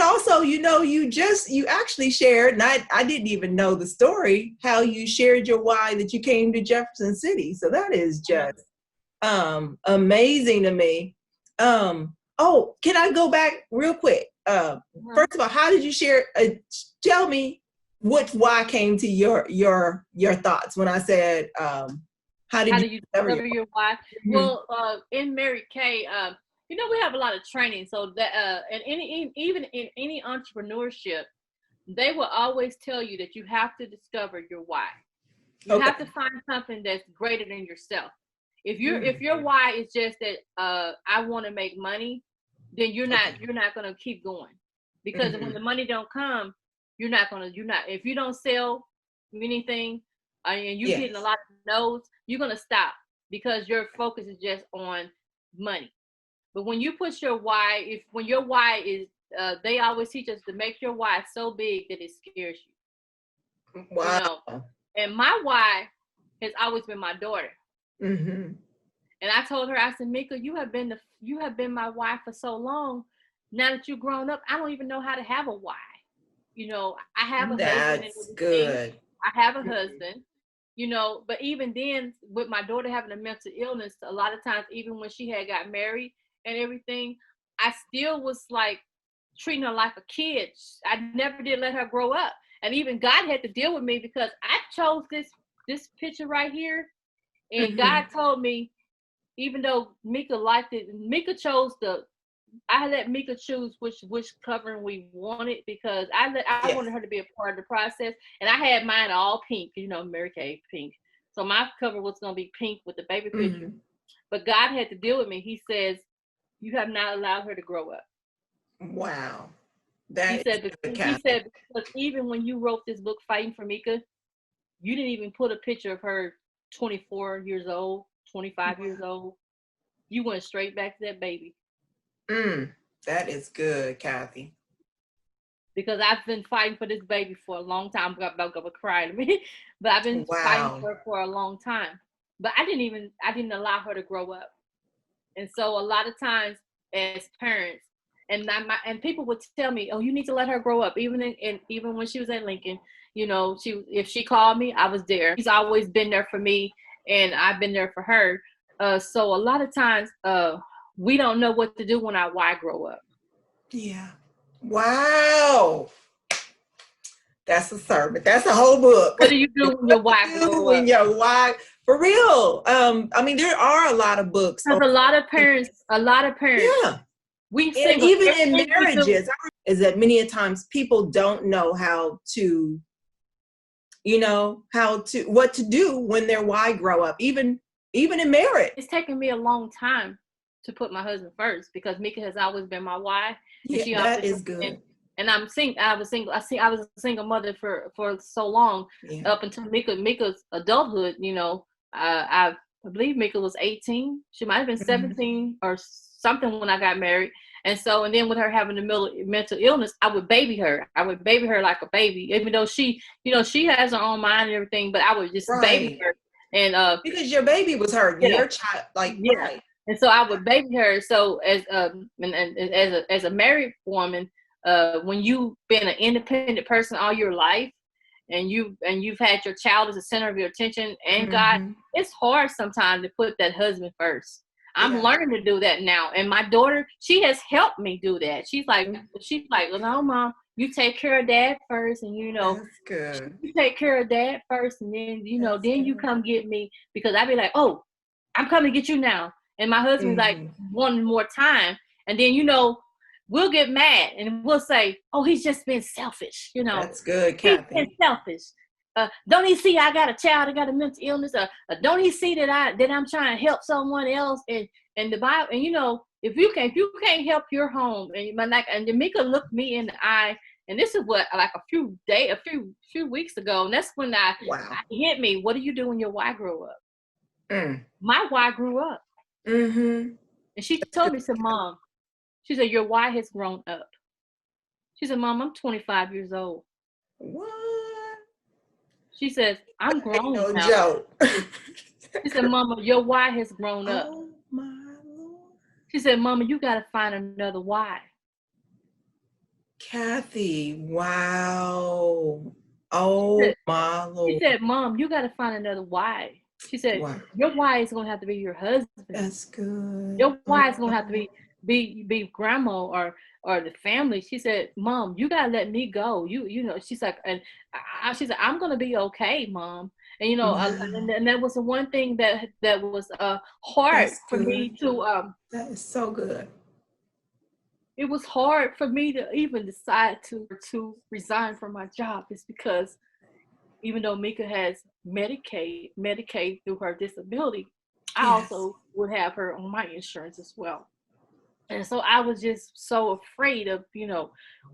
also you actually shared, and I didn't even know the story, how you shared your why that you came to Jefferson City. So that is just amazing to me. Can I go back real quick? First of all, how did you share? Tell me why came to your thoughts when I said, how did you discover your why? Mm-hmm. Well, in Mary Kay, we have a lot of training. So that, and even in any entrepreneurship, they will always tell you that you have to discover your why. You have to find something that's greater than yourself. If your why is just that I want to make money, then you're not gonna keep going, because when the money don't come, if you don't sell anything and you're getting a lot of no's, you're gonna stop, because your focus is just on money. But when you put your why, when your why is, they always teach us to make your why so big that it scares you. Wow. And my why has always been my daughter. Mm-hmm. And I told her, I said, Mika, you have been my why for so long. Now that you've grown up, I don't even know how to have a why. I have a husband. That's good. I have a husband, but even then, with my daughter having a mental illness, a lot of times, even when she had got married and everything, I still was like treating her like a kid. I never did let her grow up. And even God had to deal with me, because I chose this picture right here. And God told me, even though Mika liked it, Mika chose I let Mika choose which covering we wanted, because I wanted her to be a part of the process. And I had mine all pink, Mary Kay pink. So my cover was going to be pink with the baby picture. But God had to deal with me. He says, you have not allowed her to grow up. Wow. He said, because even when you wrote this book, Fighting for Mika, you didn't even put a picture of her 24 years old, 25 years old. You went straight back to that baby. That is good, Kathy. Because I've been fighting for this baby for a long time. I'm about to cry to me. But I've been fighting for her for a long time. But I didn't allow her to grow up. And so a lot of times as parents, and people would tell me, oh, you need to let her grow up. Even when she was at Lincoln, if she called me, I was there. She's always been there for me, and I've been there for her. So a lot of times, we don't know what to do when our why grow up. Yeah. Wow. That's a sermon. That's a whole book. What do you do when your why grow up? Your why, for real. There are a lot of books. Because a lot of parents. Yeah. Even in marriages, is that many a times people don't know what to do when their why grow up, even in marriage. It's taken me a long time to put my husband first, because Mika has always been my why. Yeah, that is good. And I'm single. I was a single mother for so long, up until Mika's adulthood. I believe Mika was 18. She might have been 17 or something when I got married. And then with her having the mental illness, I would baby her. I would baby her like a baby, even though she has her own mind and everything. But I would just baby her. And because your baby was hurt, your child, like, yeah. right. And so I would baby her. So as as a married woman, when you've been an independent person all your life, and you've had your child as the center of your attention and God, it's hard sometimes to put that husband first. I'm learning to do that now. And my daughter, she has helped me do that. She's like, well, no, Mom, you take care of Dad first, and That's good. you take care of Dad first, and then then you come get me, because I'd be like, oh, I'm coming to get you now. And my husband's like wanting more time, and then we'll get mad and we'll say, oh, he's just been selfish. That's good, Kathy. He's been selfish. Don't he see I got a child, I got a mental illness? Don't he see that I'm trying to help someone else? And the Bible, and if you can't help your home, and Jamaica looked me in the eye, and this is what, like a few weeks ago, and that's when it hit me. What do you do when your wife grew up? My wife grew up, and she told me, said, Mom, she said, your wife has grown up. She said, Mom, I'm 25 years old. What? She says, I'm grown no now. Joke. She said, Mama, your wife has grown up. Oh, my Lord. She said, Mama, you got to find another wife. Kathy, wow. Oh, my Lord. She said, Mom, you got to find another wife. She said, your wife is going to have to be your husband. That's good. Your wife is going to have to be grandma or the family. She said, Mom, you gotta let me go. She's like, and she said, I'm gonna be okay, Mom. And and that was the one thing that was hard for me to that is so good. It was hard for me to even decide to resign from my job. It's because even though Mika has Medicaid through her disability, I also would have her on my insurance as well. And so I was just so afraid of,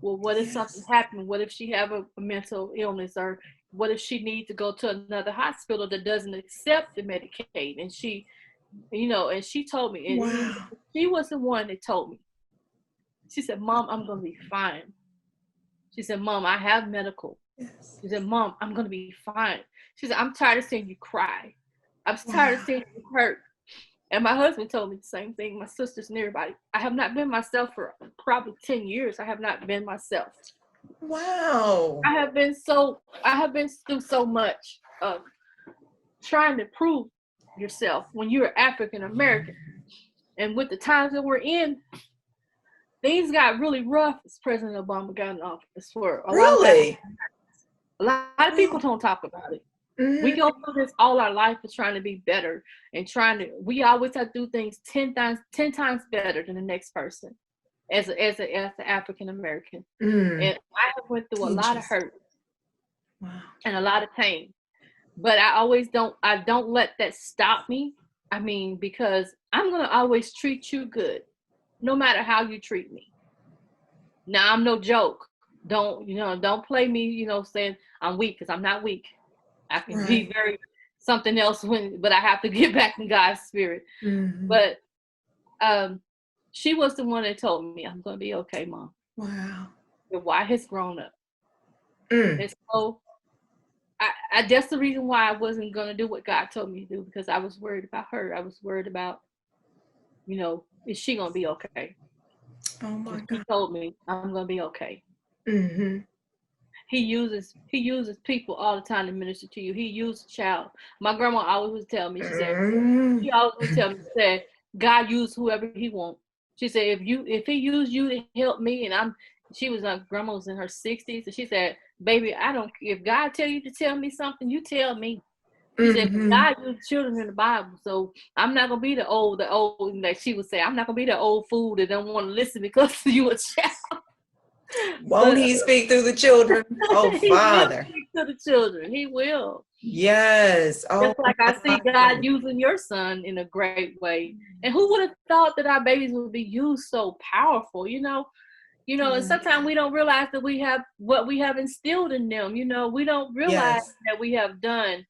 well, what if something happened? What if she have a mental illness, or what if she needs to go to another hospital that doesn't accept the Medicaid? And she, and she told me, and she was the one that told me. She said, Mom, I'm going to be fine. She said, Mom, I have medical. Yes. She said, Mom, I'm going to be fine. She said, I'm tired of seeing you cry. I'm tired of seeing you hurt. And my husband told me the same thing, my sisters and everybody. I have not been myself for probably 10 years. I have not been myself. Wow. I have been through so much of trying to prove yourself when you're African American. And with the times that we're in, things got really rough as President Obama got in office for a lot of people don't talk about it. We go through this all our life is trying to be better and we always have to do things 10 times better than the next person as an African American. And I have went through a lot of hurt and a lot of pain, but I don't let that stop me. I mean, because I'm going to always treat you good, no matter how you treat me. Now, I'm no joke. Don't play me, saying I'm weak, because I'm not weak. I can be very something else but I have to get back in God's spirit. But she was the one that told me, I'm going to be okay, Mom. Wow. Your wife has grown up. And so that's the reason why I wasn't going to do what God told me to do, because I was worried about her. I was worried about, is she going to be okay? Oh my God. He told me I'm going to be okay. He uses people all the time to minister to you. He used a child. My grandma always would tell me, she always would tell me, God used whoever he wants. She said, if he used you to help me, and she was grandma was in her 60s, and she said, baby, if God tell you to tell me something, you tell me. She said, God used children in the Bible, so I'm not gonna be the old, like she would say, I'm not gonna be the old fool that don't want to listen because you a child. Won't he speak through the children? Oh, Father. He will speak to the children. He will. Yes. Oh, just like I see God using your son in a great way. And who would have thought that our babies would be used so powerful, and sometimes we don't realize that we have what we have instilled in them. We don't realize that we have done,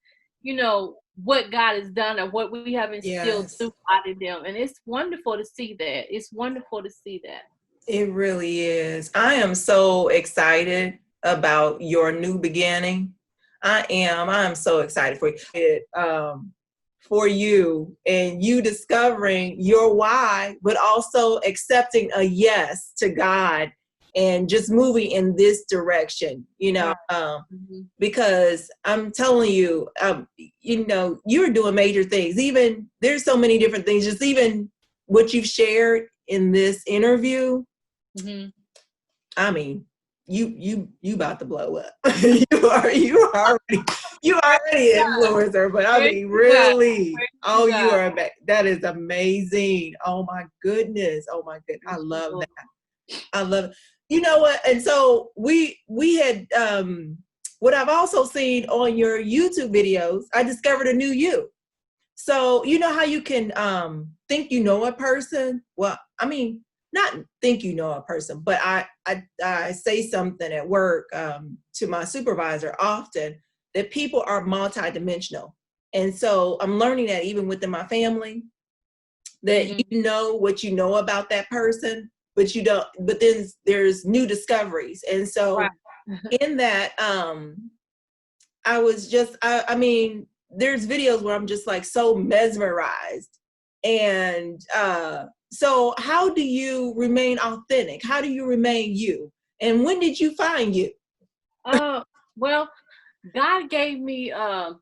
what God has done or what we have instilled throughout in them. And it's wonderful to see that. It's wonderful to see that. It really is. I am so excited about your new beginning. I am so excited for you. for you and you discovering your why, but also accepting a yes to God and just moving in this direction, because I'm telling you, you're doing major things. Even there's so many different things, just even what you've shared in this interview. Mm-hmm. I mean, you about to blow up. you already influencer, but I mean, really, you are. That is amazing. Oh my goodness. I love that. I love it. You know what? And so we had what I've also seen on your YouTube videos. I discovered a new you. So you know how you can think you know a person. Well, I mean, not think you know a person, but I say something at work to my supervisor often that people are multidimensional. And so I'm learning that even within my family, that you know what you know about that person, but you don't, but then there's new discoveries. And so in that, I was just, I mean, there's videos where I'm just like so mesmerized. And so how do you remain authentic? How do you remain you? And when did you find you? Well, God gave me back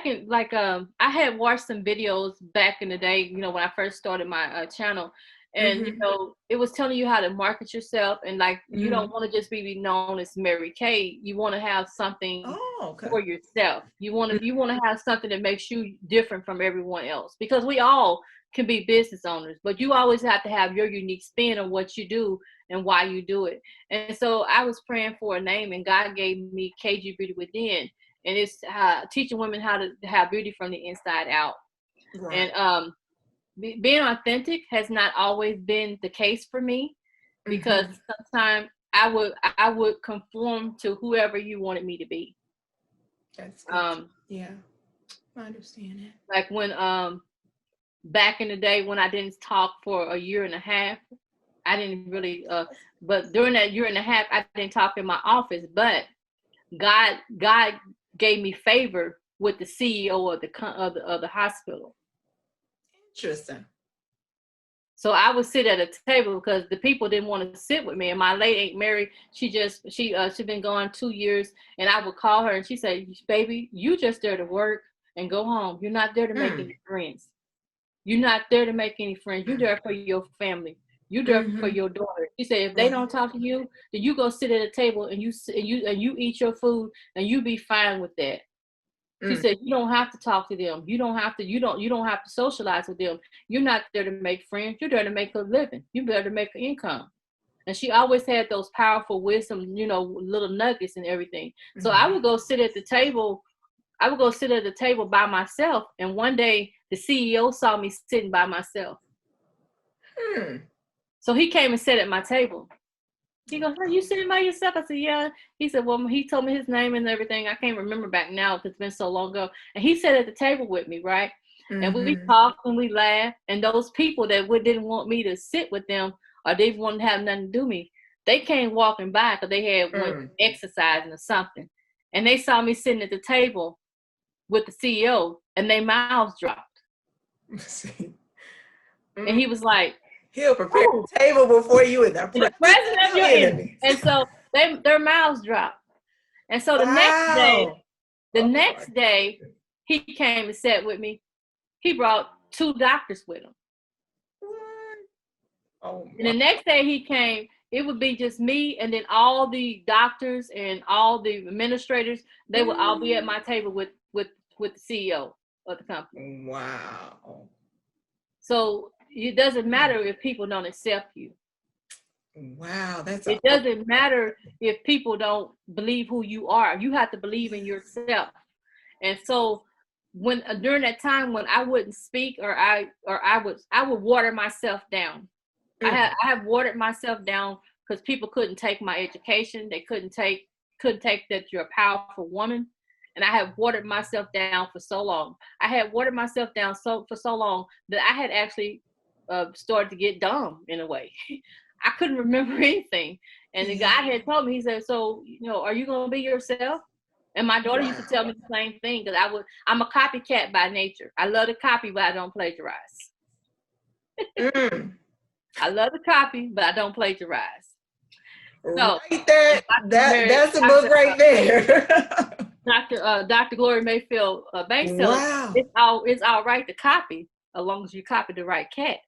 in I had watched some videos back in the day, when I first started my channel, and it was telling you how to market yourself, and you don't want to just be known as Mary Kay. You want to have something for yourself. You want to have something that makes you different from everyone else, because we all can be business owners, but you always have to have your unique spin on what you do and why you do it. And so I was praying for a name, and God gave me KG Beauty Within. And it's teaching women how to have beauty from the inside out. Right. And being authentic has not always been the case for me, because sometimes I would conform to whoever you wanted me to be. That's good. Yeah, I understand it. Like when back in the day when I didn't talk for a year and a half, I didn't really. But during that year and a half, I didn't talk in my office. But God gave me favor with the CEO of the hospital. Interesting. So I would sit at a table because the people didn't want to sit with me. And my late Aunt Mary, she'd been gone 2 years, and I would call her and she said, "Baby, you just there to work and go home. You're not there to make any friends. You're not there to make any friends. You're there for your family. You're there for your daughter." She said, "If they don't talk to you, then you go sit at a table and you eat your food and you be fine with that." She said, "You don't have to talk to them. You don't have to socialize with them. You're not there to make friends. You're there to make a living. You're there to make an income." And she always had those powerful wisdom, little nuggets and everything. So I would go sit at the table. I would go sit at the table by myself. And one day the CEO saw me sitting by myself. So he came and sat at my table. He goes, "Are you sitting by yourself?" I said, "Yeah." He said, "Well," he told me his name and everything. I can't remember back now because it's been so long ago. And he sat at the table with me, right? And we talked and we laughed. And those people that didn't want me to sit with them or they wanted to have nothing to do with me, they came walking by because they had went exercising or something. And they saw me sitting at the table with the CEO and their mouths dropped. And he was like, "He'll prepare the table before you and the president of your enemy." And so their mouths dropped. And so the next day, he came and sat with me. He brought 2 doctors with him. And the next day he came, it would be just me, and then all the doctors and all the administrators, they would all be at my table with the CEO of the company. Wow. So it doesn't matter if people don't accept you. Wow, it doesn't matter if people don't believe who you are. You have to believe in yourself. And so when during that time when I wouldn't speak or I would water myself down. I have watered myself down because people couldn't take my education. They couldn't take that you're a powerful woman. And I have watered myself down for so long. I had watered myself down for so long that I had actually started to get dumb in a way. I couldn't remember anything. And the guy had told me, he said, "So, are you going to be yourself?" And my daughter used to tell me the same thing, because I'm a copycat by nature. I love to copy, but I don't plagiarize. I love to copy, but I don't plagiarize. So, right there, that's a book right there. Dr. Gloria Mayfield Banks tells us it's all right to copy, as long as you copy the right cat.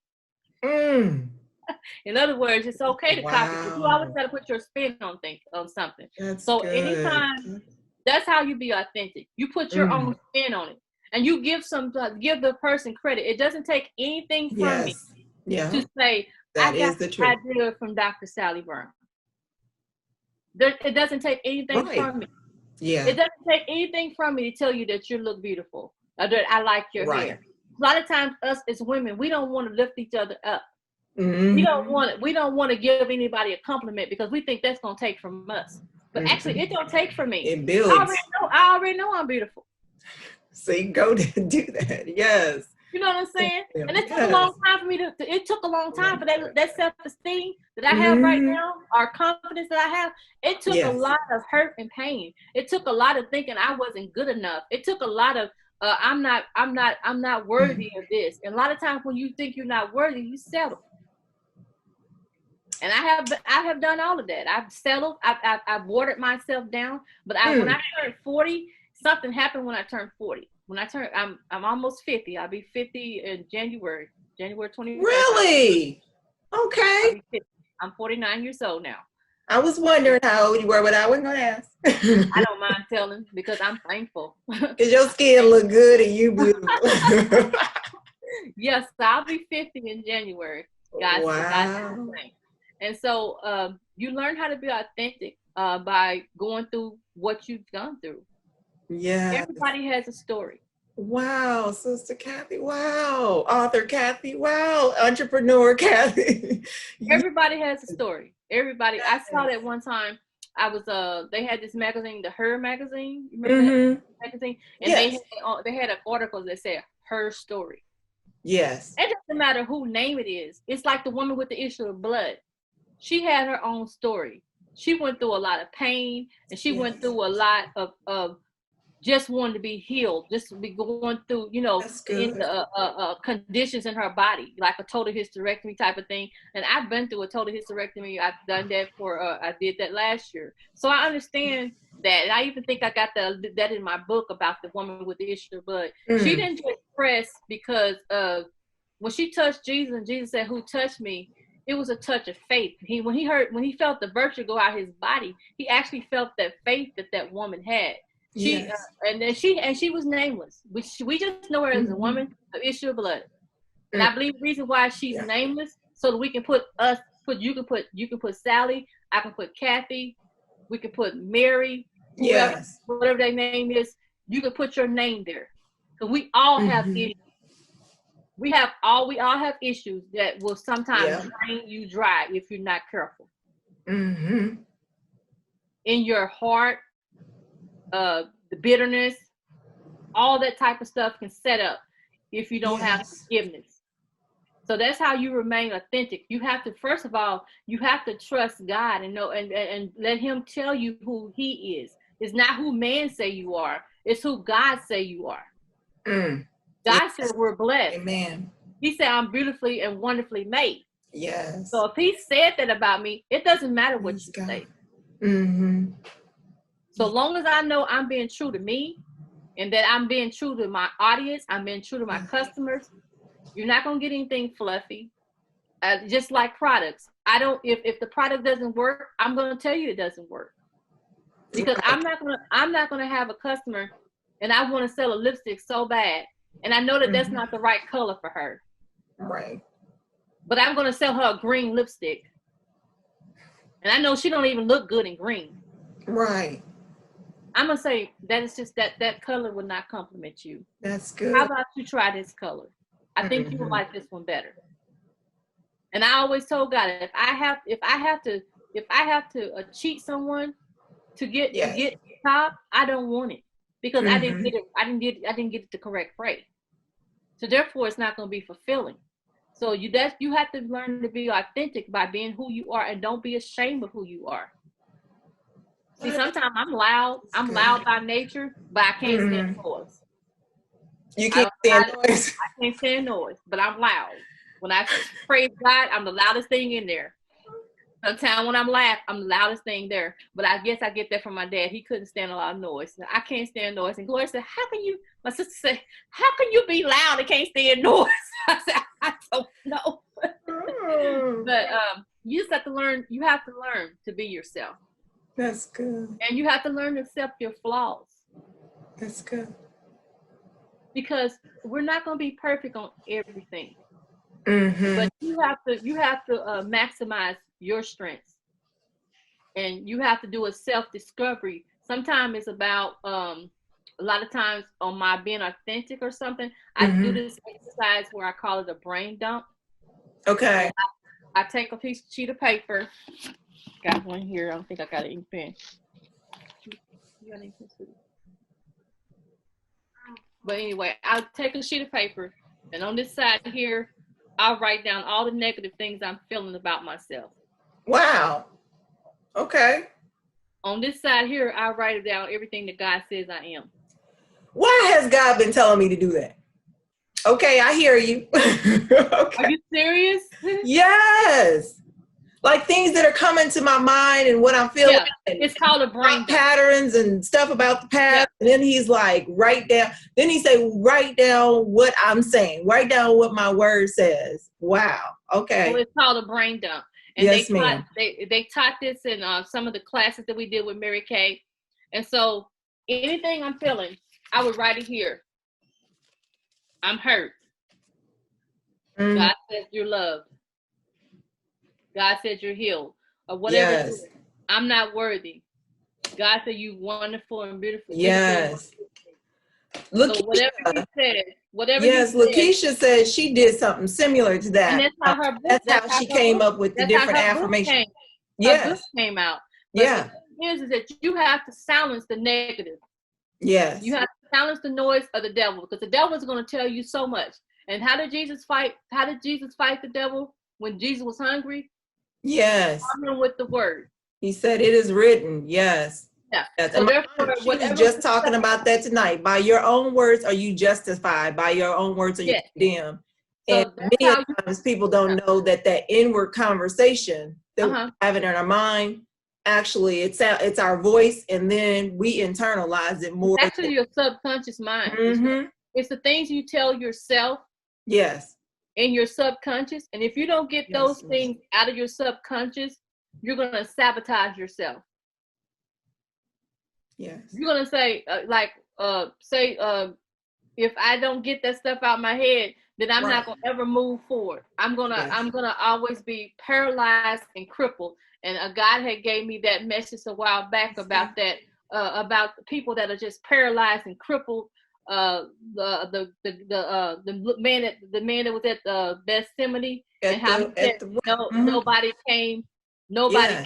In other words, it's okay to copy, but you always got to put your spin on something. That's so good. Anytime, that's how you be authentic. You put your own spin on it, and you give the person credit. It doesn't take anything from me to say I got the idea from Dr. Sally Byrne. It doesn't take anything from me. Yeah. It doesn't take anything from me to tell you that you look beautiful, or that I like your hair. A lot of times, us as women, we don't want to lift each other up. We don't want to give anybody a compliment, because we think that's gonna take from us. But actually, it don't take from me. It builds. I already know I'm beautiful. So you go to do that. Yes. You know what I'm saying? And it took a long time for me it took a long time for that self-esteem that I have right now, or confidence that I have. It took a lot of hurt and pain. It took a lot of thinking I wasn't good enough. It took a lot of I'm not worthy of this. And a lot of times when you think you're not worthy, you settle. And I have done all of that. I've settled. I've watered myself down. But when I turned 40, something happened when I turned 40. When I turn, I'm almost 50. I'll be 50 in January 20th. Really? Okay. I'm 49 years old now. I was wondering how old you were, but I wasn't going to ask. I don't mind telling, because I'm thankful. Because your skin look good and you beautiful. Yes, I'll be 50 in January. Wow. And so you learn how to be authentic by going through what you've gone through. Yeah. Everybody has a story. Wow, Sister Kathy. Wow. Author Kathy. Wow. Entrepreneur Kathy. Everybody has a story. Everybody. I saw that one time. I was they had this magazine, the Her magazine. You remember that magazine? And they had an article that said Her Story. Yes. It doesn't matter who name it is. It's like the woman with the issue of blood. She had her own story. She went through a lot of pain, and she went through a lot of just wanting to be healed, just to be going through, conditions in her body, like a total hysterectomy type of thing. And I've been through a total hysterectomy. I've done that I did that last year. So I understand that. And I even think I got that in my book about the woman with the issue of blood. She didn't just press because when she touched Jesus, and Jesus said, "Who touched me?" It was a touch of faith. When he felt the virtue go out his body, he actually felt that faith that woman had. She was nameless. We just know her as a woman of issue of blood. And I believe the reason why she's nameless, so that we can you can put Sally, I can put Kathy, we can put Mary, whatever their name is, you can put your name there. Because we all have issues. We all have issues that will sometimes drain you dry if you're not careful. In your heart, the bitterness, all that type of stuff can set up if you don't have forgiveness. So that's how you remain authentic. You have to, first of all, you have to trust God and know and let him tell you who he is. It's not who man say you are. It's who God say you are. God said we're blessed. Amen. He said I'm beautifully and wonderfully made. Yes. So if he said that about me, it doesn't matter what you say. So long as I know I'm being true to me, and that I'm being true to my audience, I'm being true to my customers, you're not going to get anything fluffy. Just like products. If the product doesn't work, I'm going to tell you it doesn't work. Because I'm not going to have a customer and I want to sell a lipstick so bad, and I know that that's not the right color for her. Right. But I'm going to sell her a green lipstick. And I know she don't even look good in green. Right. I'm going to say that it's just that color would not compliment you. That's good. How about you try this color? I think you would like this one better. And I always told God, if I have to cheat someone to get the top, I don't want it, because I didn't get it the correct way. So therefore, it's not going to be fulfilling. So you have to learn to be authentic by being who you are, and don't be ashamed of who you are. See, sometimes I'm loud. I'm loud by nature, but I can't stand noise. You can't stand noise? I can't stand noise, but I'm loud. When I praise God, I'm the loudest thing in there. Sometimes when I'm laughing, I'm the loudest thing there. But I guess I get that from my dad. He couldn't stand a lot of noise. I can't stand noise. And Gloria said, how can you, my sister said, how can you be loud and can't stand noise? I said, I don't know. But you just have to learn, to be yourself. That's good. And you have to learn to accept your flaws. That's good. Because we're not going to be perfect on everything. Mm-hmm. But you have to maximize your strengths, and you have to do a self-discovery. Sometimes it's about a lot of times on my being authentic or something. I do this exercise where I call it a brain dump. Okay. I take a sheet of paper. Got one here. I don't think I got an ink pen. You got an ink pen too? But anyway, I'll take a sheet of paper, and on this side here, I'll write down all the negative things I'm feeling about myself. Wow. Okay. On this side here, I'll write down everything that God says I am. Why has God been telling me to do that? Okay, I hear you. Okay. Are you serious? Yes. Like things that are coming to my mind and what I'm feeling. Yeah, it's called a brain dump. Patterns and stuff about the past. Yeah. And then he's like, write down. Then he say, write down what I'm saying. Write down what my word says. Wow. Okay. So it's called a brain dump. And yes, ma'am. They taught this in some of the classes that we did with Mary Kay. And so anything I'm feeling, I would write it here. I'm hurt. God says you're loved. God said you're healed. Or whatever. Yes. I'm not worthy. God said you wonderful and beautiful. Yes. Look, so whatever you said, yes, Lakeisha said she did something similar to that. And that's how she came up with the different affirmations. Her book came out. But yeah. The thing is that you have to silence the negative. Yes. You have to silence the noise of the devil, because the devil is going to tell you so much. And how did Jesus fight? How did Jesus fight the devil when Jesus was hungry? Yes. With the word. He said, it is written. Yes. Yeah. Yes. So she was just talking about that tonight. By your own words are you justified. By your own words are you condemned. So and many times people don't know that inward conversation that we have in our mind, actually it's our voice, and then we internalize it more. It's actually your subconscious mind. Mm-hmm. It's the things you tell yourself. Yes. In your subconscious. And if you don't get those things out of your subconscious, you're going to sabotage yourself. Yes. You're going to say, if I don't get that stuff out of my head, then I'm not going to ever move forward. I'm going to always be paralyzed and crippled. And God had gave me that message a while back about that, about people that are just paralyzed and crippled. The man that was at the Gethsemane, and how he said nobody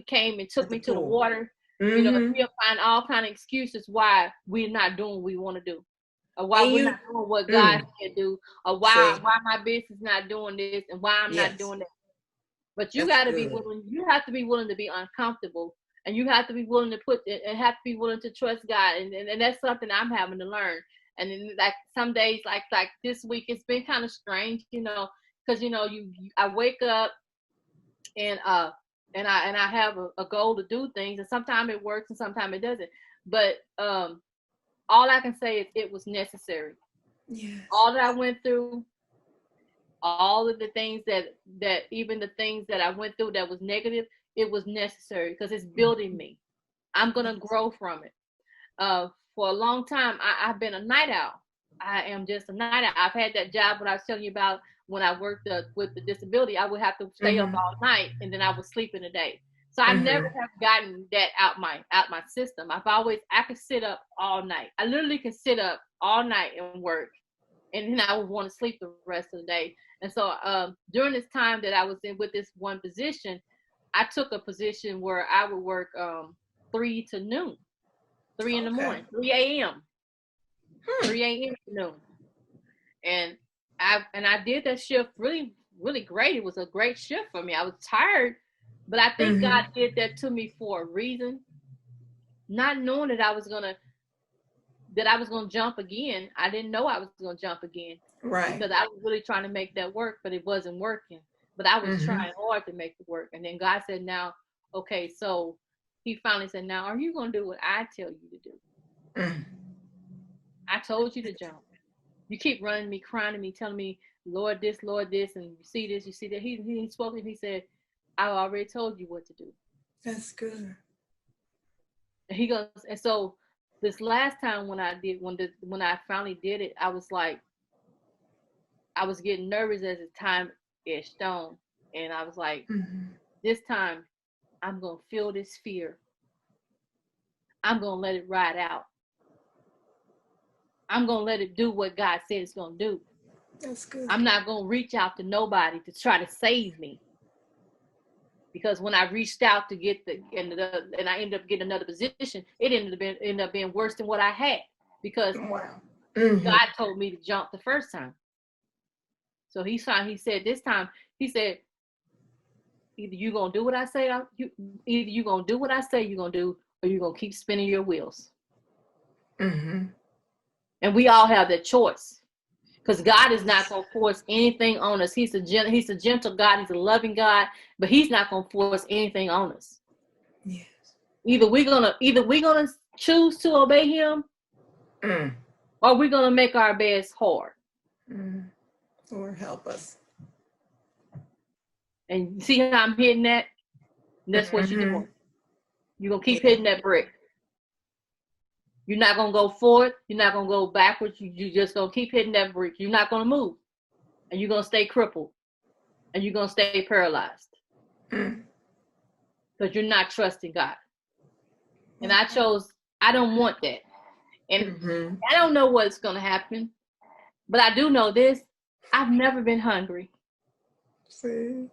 came and took me to the water. You know, we'll find all kind of excuses why we're not doing what we want to do, or why we're not doing what God can do, or why my business not doing this, and why I'm not doing that. But you got to be willing. You have to be willing to be uncomfortable. And you have to be willing to have to be willing to trust God. And that's something I'm having to learn. And then, like some days, like this week, it's been kind of strange, because, I wake up and I have a goal to do things, and sometimes it works and sometimes it doesn't. But all I can say is it was necessary. Yes. All that I went through, all of the things that even the things that I went through that was negative, it was necessary because it's building me. I'm going to grow from it. For a long time, I've been a night owl. I am just a night owl. I've had that job what I was telling you about when I worked with the disability. I would have to stay up all night, and then I would sleep in the day. So I never have gotten that out my system. I could sit up all night. I literally can sit up all night and work, and then I would want to sleep the rest of the day. And so during this time that I was in with this one position, I took a position where I would work 3 to noon, 3 in the morning, 3 a.m., 3 a.m. to noon. And I did that shift really, really great. It was a great shift for me. I was tired, but I think God did that to me for a reason. not knowing that I was gonna jump again. I didn't know I was gonna jump again. Right. Because I was really trying to make that work, but it wasn't working. But I was trying hard to make it work. And then God said, now, okay, so he finally said, now, are you going to do what I tell you to do? I told you to jump. You keep running me, crying to me, telling me, Lord this, and you see this, you see that. He spoke to me, he said, I already told you what to do. That's good. And he goes, and so this last time when I finally did it, I was like, I was getting nervous as the time edged on. And I was like, this time I'm going to feel this fear. I'm going to let it ride out. I'm going to let it do what God said it's going to do. That's good. I'm not going to reach out to nobody to try to save me. Because when I reached out to get and I ended up getting another position, it ended up being worse than what I had. Because God told me to jump the first time. So he said this time, he said, either you're going to do what I say, either you're going to do what I say you're going to do, or you're going to keep spinning your wheels. And we all have that choice. Because God is not going to force anything on us. He's a gentle God. He's a loving God. But he's not going to force anything on us. Yes. Either we're gonna choose to obey him, or we're going to make our beds hard. Lord, help us. And see how I'm hitting that? That's what you're doing. You're going to keep hitting that brick. You're not going to go forward. You're not going to go backwards. You're just going to keep hitting that brick. You're not going to move. And you're going to stay crippled. And you're going to stay paralyzed. Because you're not trusting God. And I don't want that. And I don't know what's going to happen. But I do know this. I've never been hungry. See?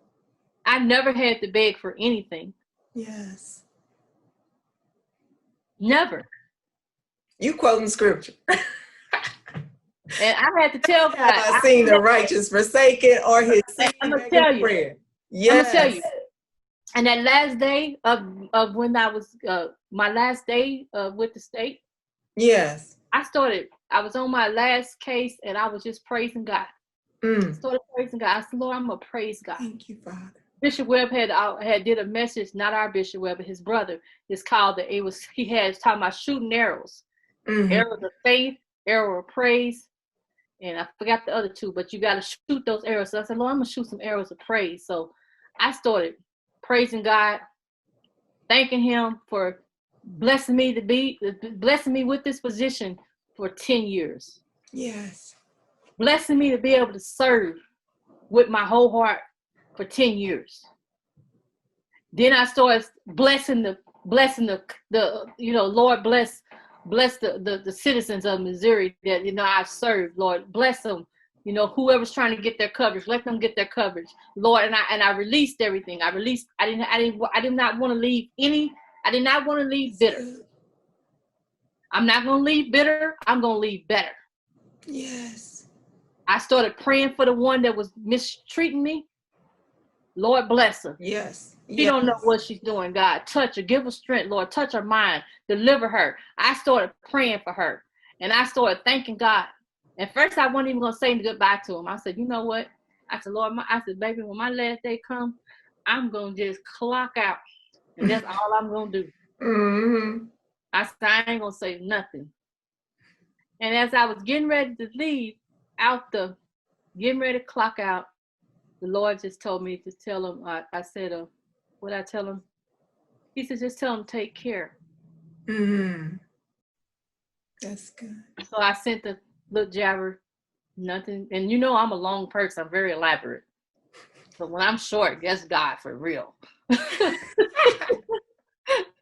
I've never had to beg for anything. Yes. Never. You quoting scripture. And I had to tell God. I've seen the righteous forsaken or his seed begging bread. Yes. I'm going to tell you. And that last day of when I was, my last day with the state. Yes. I was on my last case and I was just praising God. I started praising God. I said, Lord, I'm going to praise God. Thank you, Father. Bishop Webb had did a message, not our Bishop Webb, but his brother. It's called he had talking about shooting arrows. Arrows of faith, arrow of praise, and I forgot the other two, but you got to shoot those arrows. So I said, Lord, I'm going to shoot some arrows of praise. So I started praising God, thanking him for blessing me with this position for 10 years. Yes. Blessing me to be able to serve with my whole heart for 10 years. Then I started blessing the Lord bless the citizens of Missouri that I've served. Lord, bless them. Whoever's trying to get their coverage, let them get their coverage, Lord. And I released everything. I did not want to leave bitter. I'm not going to leave bitter. I'm going to leave better. Yes. I started praying for the one that was mistreating me. Lord, bless her. Yes. She don't know what she's doing. God, touch her. Give her strength, Lord. Touch her mind. Deliver her. I started praying for her. And I started thanking God. At first, I wasn't even going to say goodbye to him. I said, you know what? I said, Lord, baby, when my last day comes, I'm going to just clock out. And that's all I'm going to do. I said, I ain't going to say nothing. And as I was getting ready to leave getting ready to clock out, the Lord just told me to tell him, I said, what I tell him? He said, just tell him take care. That's good. So I sent the little jabber, nothing. And I'm a long person. I'm very elaborate. So when I'm short, that's God for real.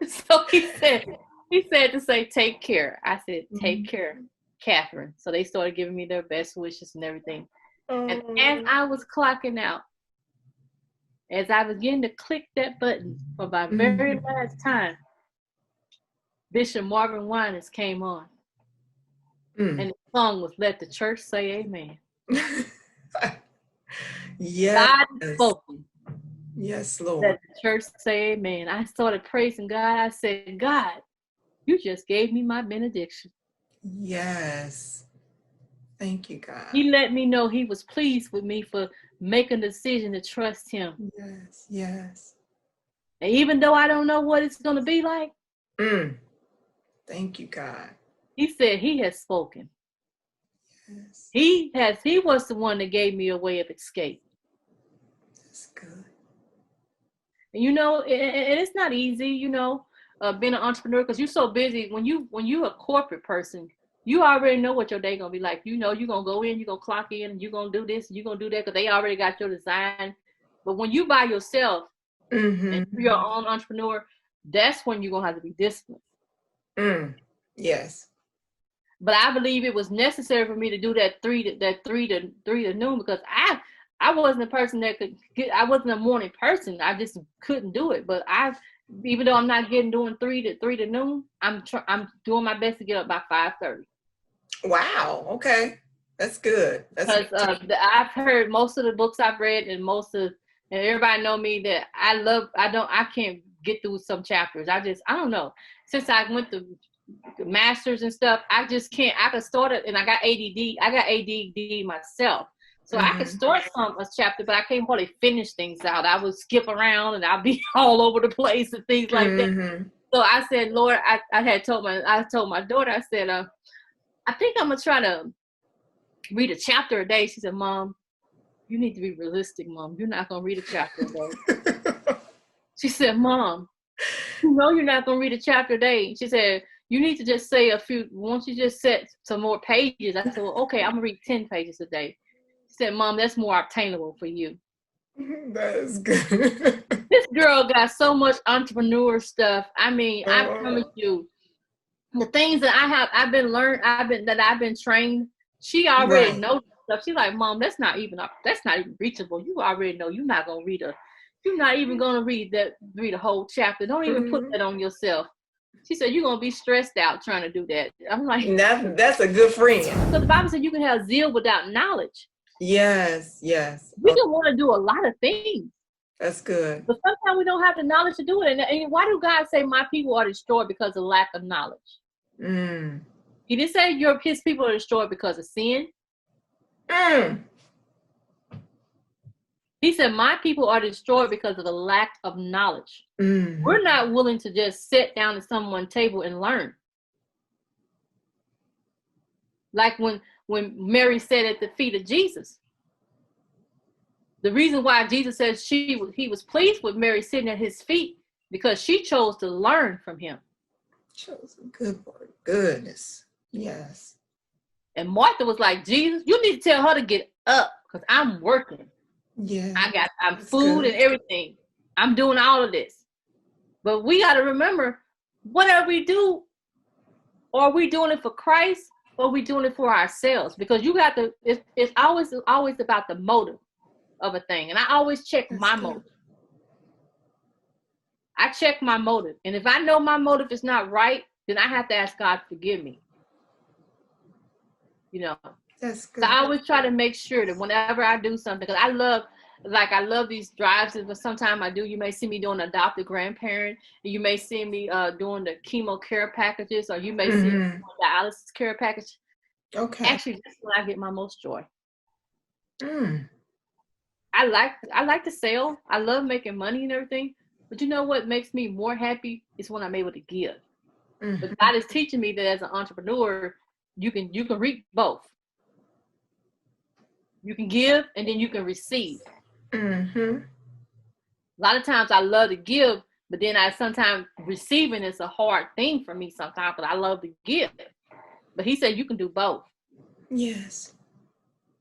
So he said to say, take care. I said, take care, Kathrine. So they started giving me their best wishes and everything. And as I was clocking out, as I was getting to click that button for my very last time, Bishop Marvin Winans came on. And the song was Let the Church Say Amen. Yes. God is spoken. Yes, Lord. Let the church say amen. I started praising God. I said, God, you just gave me my benediction. Yes. Thank you, God. He let me know he was pleased with me for making a decision to trust him. Yes, yes. And even though I don't know what it's going to be like, thank you, God. he said he has spoken. Yes. He was the one that gave me a way of escape. That's good. And you know, and it's not easy, you know, being an entrepreneur, because you're so busy. When you're a corporate person, you already know what your day gonna be like. You know, you're gonna go in, you're gonna clock in, and you're gonna do this, you're gonna do that, because they already got your design. But when you by yourself and you're your own entrepreneur, that's when you're gonna have to be disciplined. Yes. But I believe it was necessary for me to do that three to noon, because I wasn't a person that could get. I wasn't a morning person. I just couldn't do it. But even though I'm not doing 3 to noon, I'm doing my best to get up by 5:30. Wow. Okay, that's good. That's because I've heard most of the books I've read, and everybody know me that I can't get through some chapters. I don't know. Since I went to masters and stuff, I just can't. I could start it, and I got ADD. I got ADD myself, so I could start a chapter, but I can't really finish things out. I would skip around, and I'll be all over the place and things like that. So I said, Lord, I told my daughter, I said, I think I'm gonna try to read a chapter a day. She said, Mom, you need to be realistic, Mom. You're not gonna read a chapter a day. She said, Mom, you know you're not gonna read a chapter a day. She said, you need to just say won't you just set some more pages? I said, well, okay, I'm gonna read 10 pages a day. She said, Mom, that's more obtainable for you. That is good. This girl got so much entrepreneur stuff. I mean, I promise you, the things that I've been trained, she already knows stuff. She's like, Mom, that's not even reachable. You already know you're not even gonna read a whole chapter. Don't even put that on yourself. She said, you're gonna be stressed out trying to do that. I'm like, that's a good friend. So the Bible said you can have zeal without knowledge. Yes. We can want to do a lot of things. That's good. But sometimes we don't have the knowledge to do it. And why do God say my people are destroyed because of lack of knowledge? He didn't say his people are destroyed because of sin. He said my people are destroyed because of the lack of knowledge. We're not willing to just sit down at someone's table and learn. Like when Mary sat at the feet of Jesus. The reason why Jesus says he was pleased with Mary sitting at his feet, because she chose to learn from him. Chose a good word. Goodness. Yes. And Martha was like, Jesus, you need to tell her to get up, because I'm working. Yeah. I'm food and everything. I'm doing all of this. But we got to remember, whatever we do, are we doing it for Christ, or are we doing it for ourselves? Because it's always about the motive of a thing. And I always check my motive. I check my motive. And if I know my motive is not right, then I have to ask God to forgive me. You know. That's good. So I always try to make sure that whenever I do something, because I love these drives, but sometimes I do. You may see me doing adopted grandparent, and you may see me doing the chemo care packages, or you may see me doing the dialysis care package. Okay. Actually, that's when I get my most joy. I like to sell. I love making money and everything. But you know what makes me more happy is when I'm able to give. But God is teaching me that as an entrepreneur, you can reap both. You can give and then you can receive. A lot of times I love to give, but then sometimes receiving is a hard thing for me sometimes, but I love to give. But he said you can do both. Yes.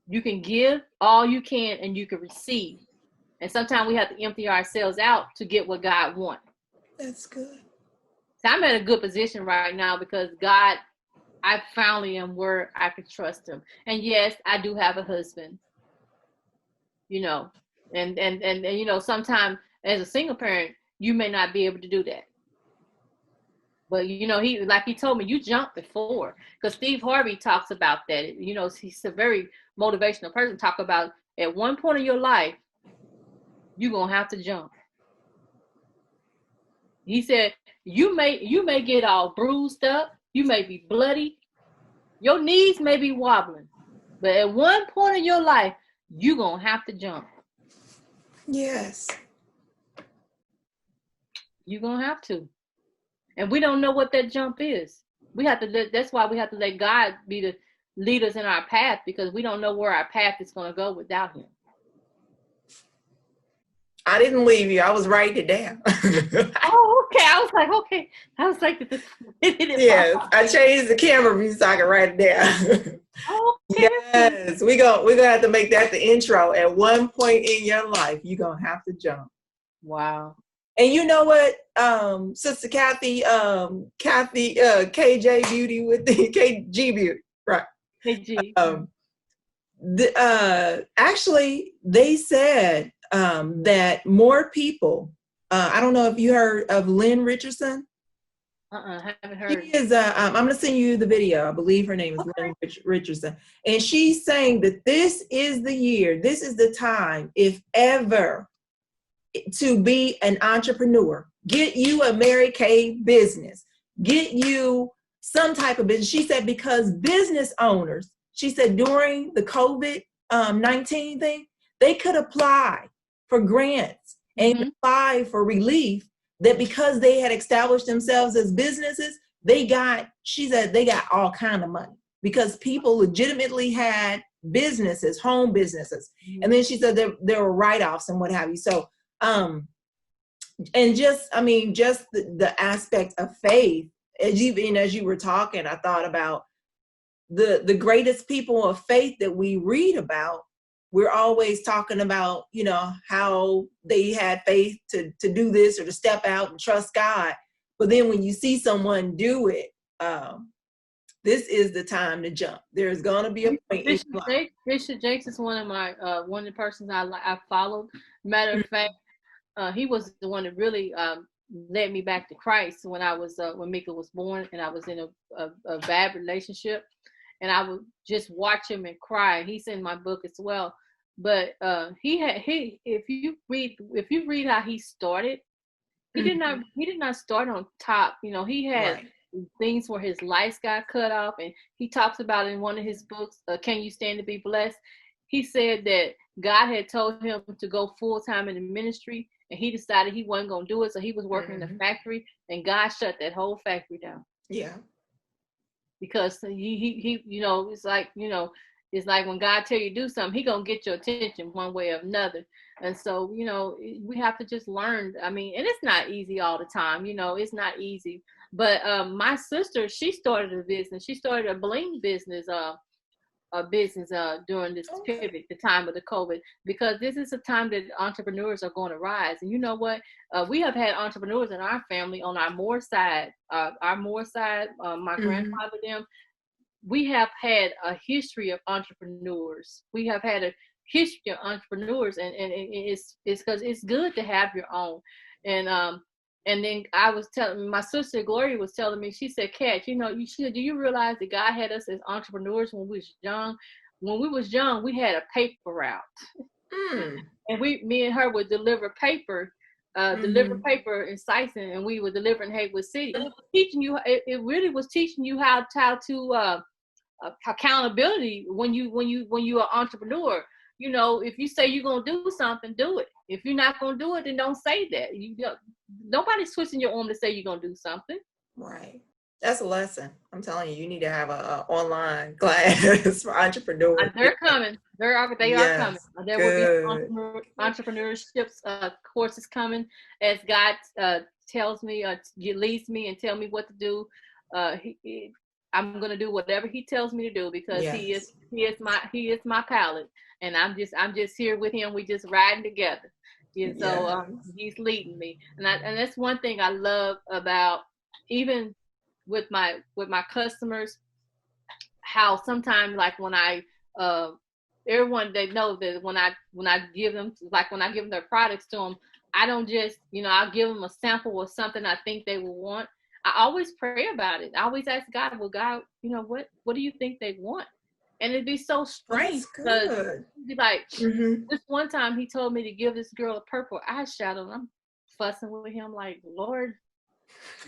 You can give all you can and you can receive. And sometimes we have to empty ourselves out to get what God wants. That's good. So I'm in a good position right now because God, I finally am where I can trust him. And yes, I do have a husband, you know, and you know, sometimes as a single parent, you may not be able to do that. But, you know, he told me, you jumped before, because Steve Harvey talks about that. You know, he's a very motivational person. Talk about at one point in your life, you're going to have to jump. He said, you may get all bruised up, you may be bloody, your knees may be wobbling, but at one point in your life, you're gonna have to jump. Yes. You're gonna have to. And we don't know what that jump is. That's why we have to let God be the leaders in our path, because we don't know where our path is gonna go without him. I didn't leave you. I was writing it down. Oh, okay. I was like, yes, I changed the camera view so I can write it down. Oh, okay. Yes, we're gonna have to make that the intro. At one point in your life, you're gonna have to jump. Wow. And you know what, Sister Kathy, KJ Beauty with the KG Beauty, right? KG. Actually, they said that more people. I don't know if you heard of Lynn Richardson. Haven't heard. She is. I'm going to send you the video. I believe her name is Lynn Richardson, and she's saying that this is the year. This is the time, if ever, to be an entrepreneur. Get you a Mary Kay business. Get you some type of business. She said because business owners, she said during the COVID-19 thing, they could apply for grants and apply for relief, that because they had established themselves as businesses, she said they got all kind of money because people legitimately had businesses, home businesses. And then she said there were write-offs and what have you. So, and just the aspect of faith, as you were talking, I thought about the greatest people of faith that we read about. We're always talking about, how they had faith to do this or to step out and trust God. But then when you see someone do it, this is the time to jump. There's going to be a point. Bishop Jakes is one of the persons I followed. Matter of fact, he was the one that really led me back to Christ when Mika was born, and I was in a bad relationship. And I would just watch him and cry. He's in my book as well. But if you read how he started, he did not start on top. He had things where his lights got cut off, and he talks about in one of his books, Can You Stand to Be Blessed? He said that God had told him to go full time in the ministry, and he decided he wasn't going to do it. So he was working in the factory, and God shut that whole factory down. Yeah. Because he it's like when God tell you to do something, he gonna get your attention one way or another. And so, we have to just learn. And it's not easy all the time. It's not easy. But my sister, she started a business. She started a bling business. During this pivot, the time of the COVID, because this is a time that entrepreneurs are going to rise. And you know what? We have had entrepreneurs in our family on our Moore side. My grandfather, them. We have had a history of entrepreneurs. We have had a history of entrepreneurs, and it's because it's good to have your own. And then I was telling my sister Gloria was telling me, she said, Kat, do you realize that God had us as entrepreneurs when we was young? When we was young, we had a paper route. And me and her would deliver paper in Sison, and we would deliver in Haywood City. And it really was teaching you how to accountability when you are an entrepreneur. If you say you're gonna do something, do it. If you're not gonna do it, then don't say that. Nobody's twisting your arm to say you're gonna do something. Right. That's a lesson. I'm telling you, you need to have a online class for entrepreneurs. They're coming. They are coming. There will be entrepreneurship courses coming as God tells me, leads me, and tell me what to do. I'm going to do whatever he tells me to do, because he is my pilot, and I'm just here with him. We just riding together. And so he's leading me. And that's one thing I love about, even with my customers, how sometimes, like when I everyone, they know that when I give them, like when I give them their products to them, I don't just, I'll give them a sample of something I think they will want. I always pray about it. I always ask God, well, God, what do you think they want? And it'd be so strange, because be like, this one time he told me to give this girl a purple eyeshadow, and I'm fussing with him like, Lord,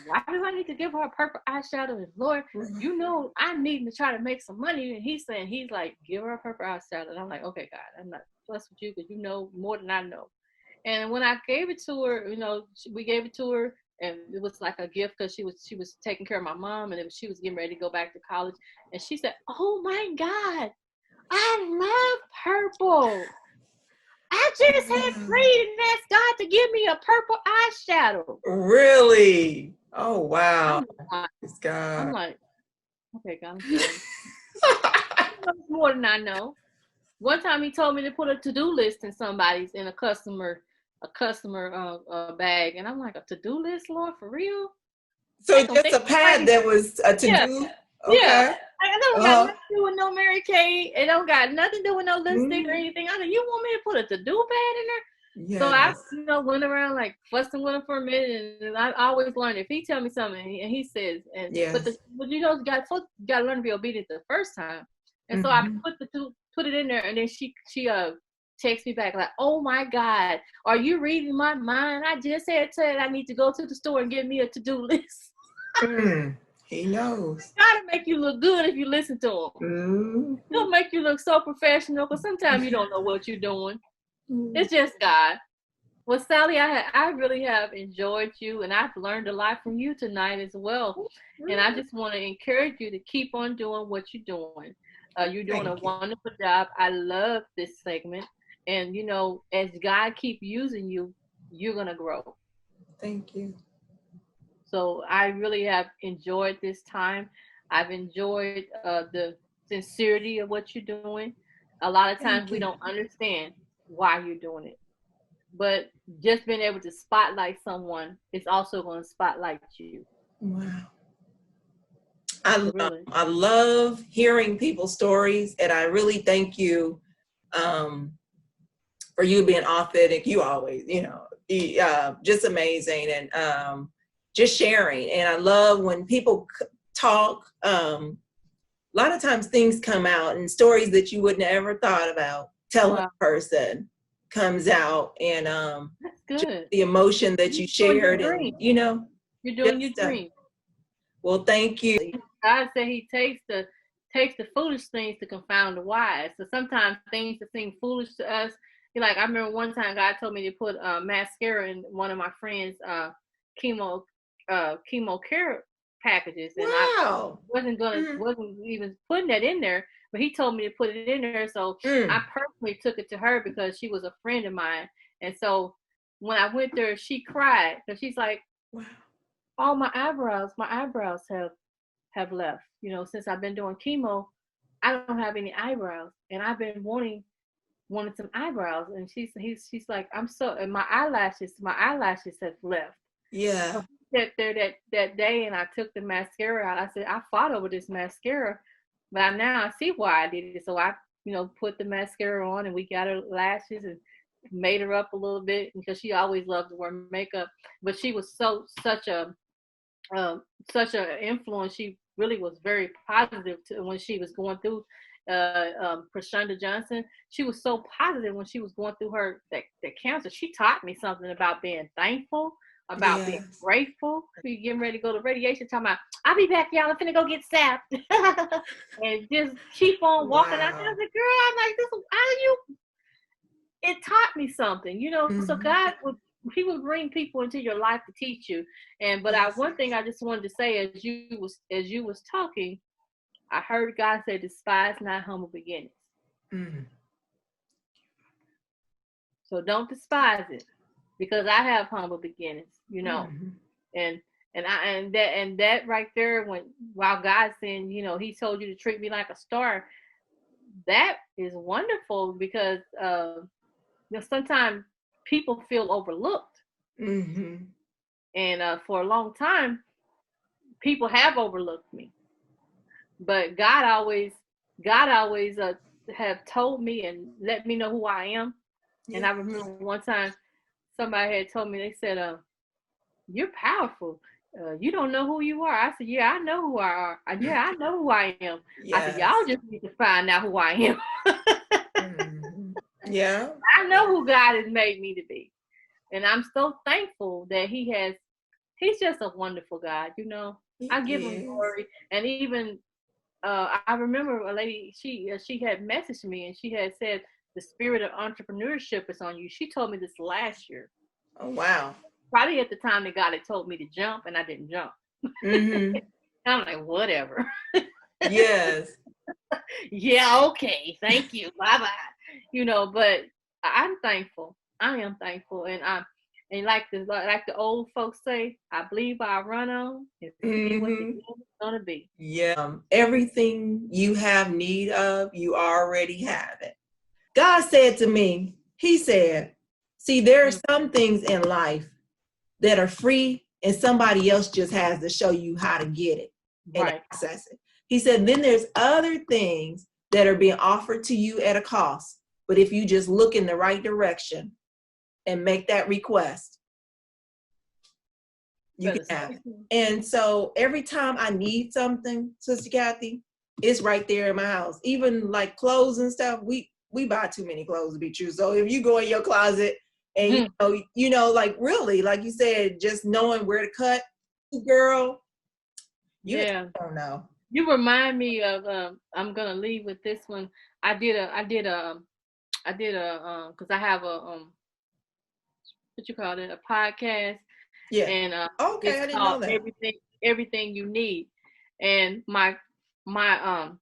why do I need to give her a purple eyeshadow? And Lord, you know, I need to try to make some money. And he's like, give her a purple eyeshadow. And I'm like, okay, God, I'm not trust with you because you know more than I know. And when I gave it to her, you know, we gave it to her, and it was like a gift because she was taking care of my mom, and she was getting ready to go back to college. And she said, "Oh my God, I love purple. I just had prayed and asked God to give me a purple eyeshadow." Really? Oh wow! I'm like, okay, God, I'm sorry. More than I know. One time he told me to put a to-do list in a customer bag, and I'm like, a to-do list, Lord, for real? So just a pad that was a to-do? Yeah. Okay. Yeah. I don't got nothing to do with no Mary Kay. It don't got nothing to do with no lipstick or anything. I said, you want me to put a to-do pad in there? Yes. So I, went around like fussing with him for a minute, and I always learn if he tell me something and he says, and but you know, you got to learn to be obedient the first time. And so I put it in there, and then she texts me back like, "Oh my God, are you reading my mind? I just said I need to go to the store and get me a to-do list." He knows. Gotta make you look good if you listen to him. He'll make you look so professional, because sometimes you don't know what you're doing. It's just God. Well, Sally, I really have enjoyed you, and I've learned a lot from you tonight as well. And I just want to encourage you to keep on doing what you're doing. You're doing a wonderful job. I love this segment. And, you know, as God keep using you, you're going to grow. Thank you. So I really have enjoyed this time. I've enjoyed the sincerity of what you're doing. A lot of times we don't understand why you're doing it. But just being able to spotlight someone is also going to spotlight you. Wow. I love hearing people's stories, and I really thank you for you being authentic. You always, you know, just amazing, and just sharing. And I love when people talk. A lot of times things come out, and stories that you wouldn't have ever thought about telling a person comes out, and that's good. The emotion that you shared, and you know, you're doing your dream. Well, thank you. God said he takes the foolish things to confound the wise. So sometimes things that seem foolish to us, like I remember one time God told me to put mascara in one of my friends' chemo care packages, and I wasn't even putting that in there, but he told me to put it in there. So I personally took it to her because she was a friend of mine, and so when I went there, she cried because she's like, "Wow, all my eyebrows have left. You know, since I've been doing chemo, I don't have any eyebrows, and I've been wanting some eyebrows." And she's like, and my eyelashes have left. Yeah. So I sat there that day, and I took the mascara out. I said, I fought over this mascara, but now I see why I did it. So I, put the mascara on, and we got her lashes and made her up a little bit, because she always loved to wear makeup. But she was such a influence. She really was very positive when she was going through Prashunda Johnson. She was so positive when she was going through that cancer. She taught me something about being thankful, about being grateful. We getting ready to go to radiation, talking about, "I'll be back, y'all. I'm finna go get sapped." And just keep on walking. Wow. I was like, girl, I'm like, it taught me something, So God he will bring people into your life to teach you. But one thing I just wanted to say, as you was talking, I heard God say, "Despise not humble beginnings." So don't despise it, because I have humble beginnings, and that right there, while God's saying, he told you to treat me like a star, that is wonderful, because sometimes people feel overlooked. And for a long time, people have overlooked me, but God always have told me and let me know who I am. And I remember one time somebody had told me, they said, "You're powerful. You don't know who you are." I said, "Yeah, I know who I are. Yeah, I know who I am." I said, "Y'all just need to find out who I am." Yeah. I know who God has made me to be. And I'm so thankful that he has he's just a wonderful God, you know. I give him glory. And even I remember a lady, she had messaged me and she had said the spirit of entrepreneurship is on you. She told me this last year. Oh, wow. Probably at the time that God had told me to jump and I didn't jump. Mm-hmm. I'm like, whatever. Yes. Yeah, okay. Thank you. Bye-bye. You know, but I'm thankful. I am thankful. And like the old folks say, I believe I run on and see what it's gonna be. Yeah. Everything you have need of, you already have it. God said to me, he said, see, there are some things in life that are free and somebody else just has to show you how to get it and access it. He said, then there's other things that are being offered to you at a cost. But if you just look in the right direction and make that request, you can have it. And so every time I need something, Sister Kathy, it's right there in my house. Even like clothes and stuff, we buy too many clothes to be true. So if you go in your closet and you know, like really, like you said, just knowing where to cut, girl, you don't know. You remind me of I'm gonna leave with this one. I did a because I have a what you call it, a podcast. Yeah. And okay, I didn't know that. Everything you need. And my Aunt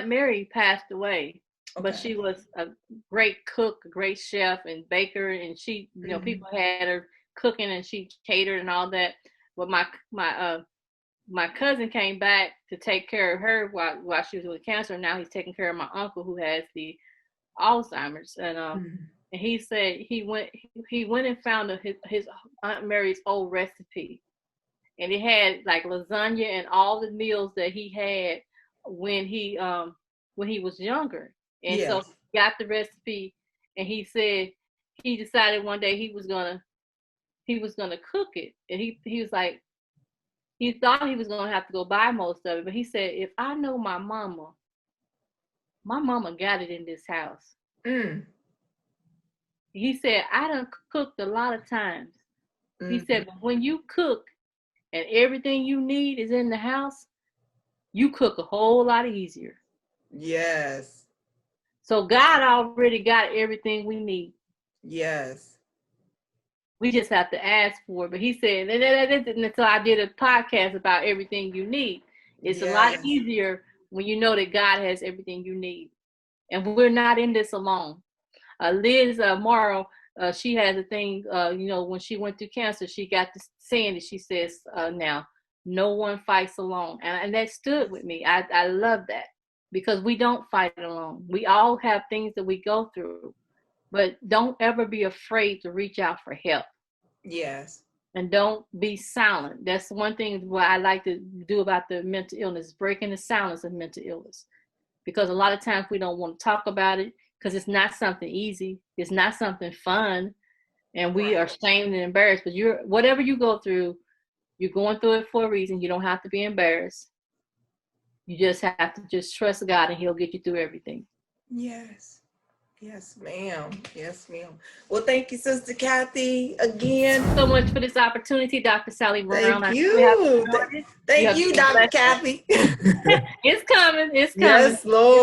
Mary passed away, but she was a great cook, a great chef and baker, and she, you know, people had her cooking and she catered and all that. But my cousin came back to take care of her while she was with cancer. Now he's taking care of my uncle who has the Alzheimer's, and he said he went and found his Aunt Mary's old recipe, and it had like lasagna and all the meals that he had when he was younger. And so he got the recipe, and he said he decided one day he was gonna cook it, and he was like, he thought he was gonna have to go buy most of it, but he said, if I know my mama got it in this house. He said, I done cooked a lot of times. He said, but when you cook and everything you need is in the house, you cook a whole lot easier. Yes. So God already got everything we need. Yes. We just have to ask for it. But he said, and so I did a podcast about everything you need. It's a lot easier when you know that God has everything you need. And we're not in this alone. Liz Morrow, she has a thing, you know, when she went through cancer, she got this saying that she says now, no one fights alone. And that stood with me. I love that, because we don't fight alone. We all have things that we go through, but don't ever be afraid to reach out for help. Yes. And don't be silent. That's one thing what I like to do about the mental illness, breaking the silence of mental illness. Because a lot of times we don't want to talk about it because it's not something easy. It's not something fun. And we are ashamed and embarrassed. But whatever you go through, you're going through it for a reason. You don't have to be embarrassed. You just have to just trust God and he'll get you through everything. Yes. Yes, ma'am. Yes, ma'am. Well, thank you, Sister Kathy, again. So much for this opportunity, Dr. Sally Brown. Thank you. Thank you, Dr. Kathy. It's coming. It's coming. Yes, Lord.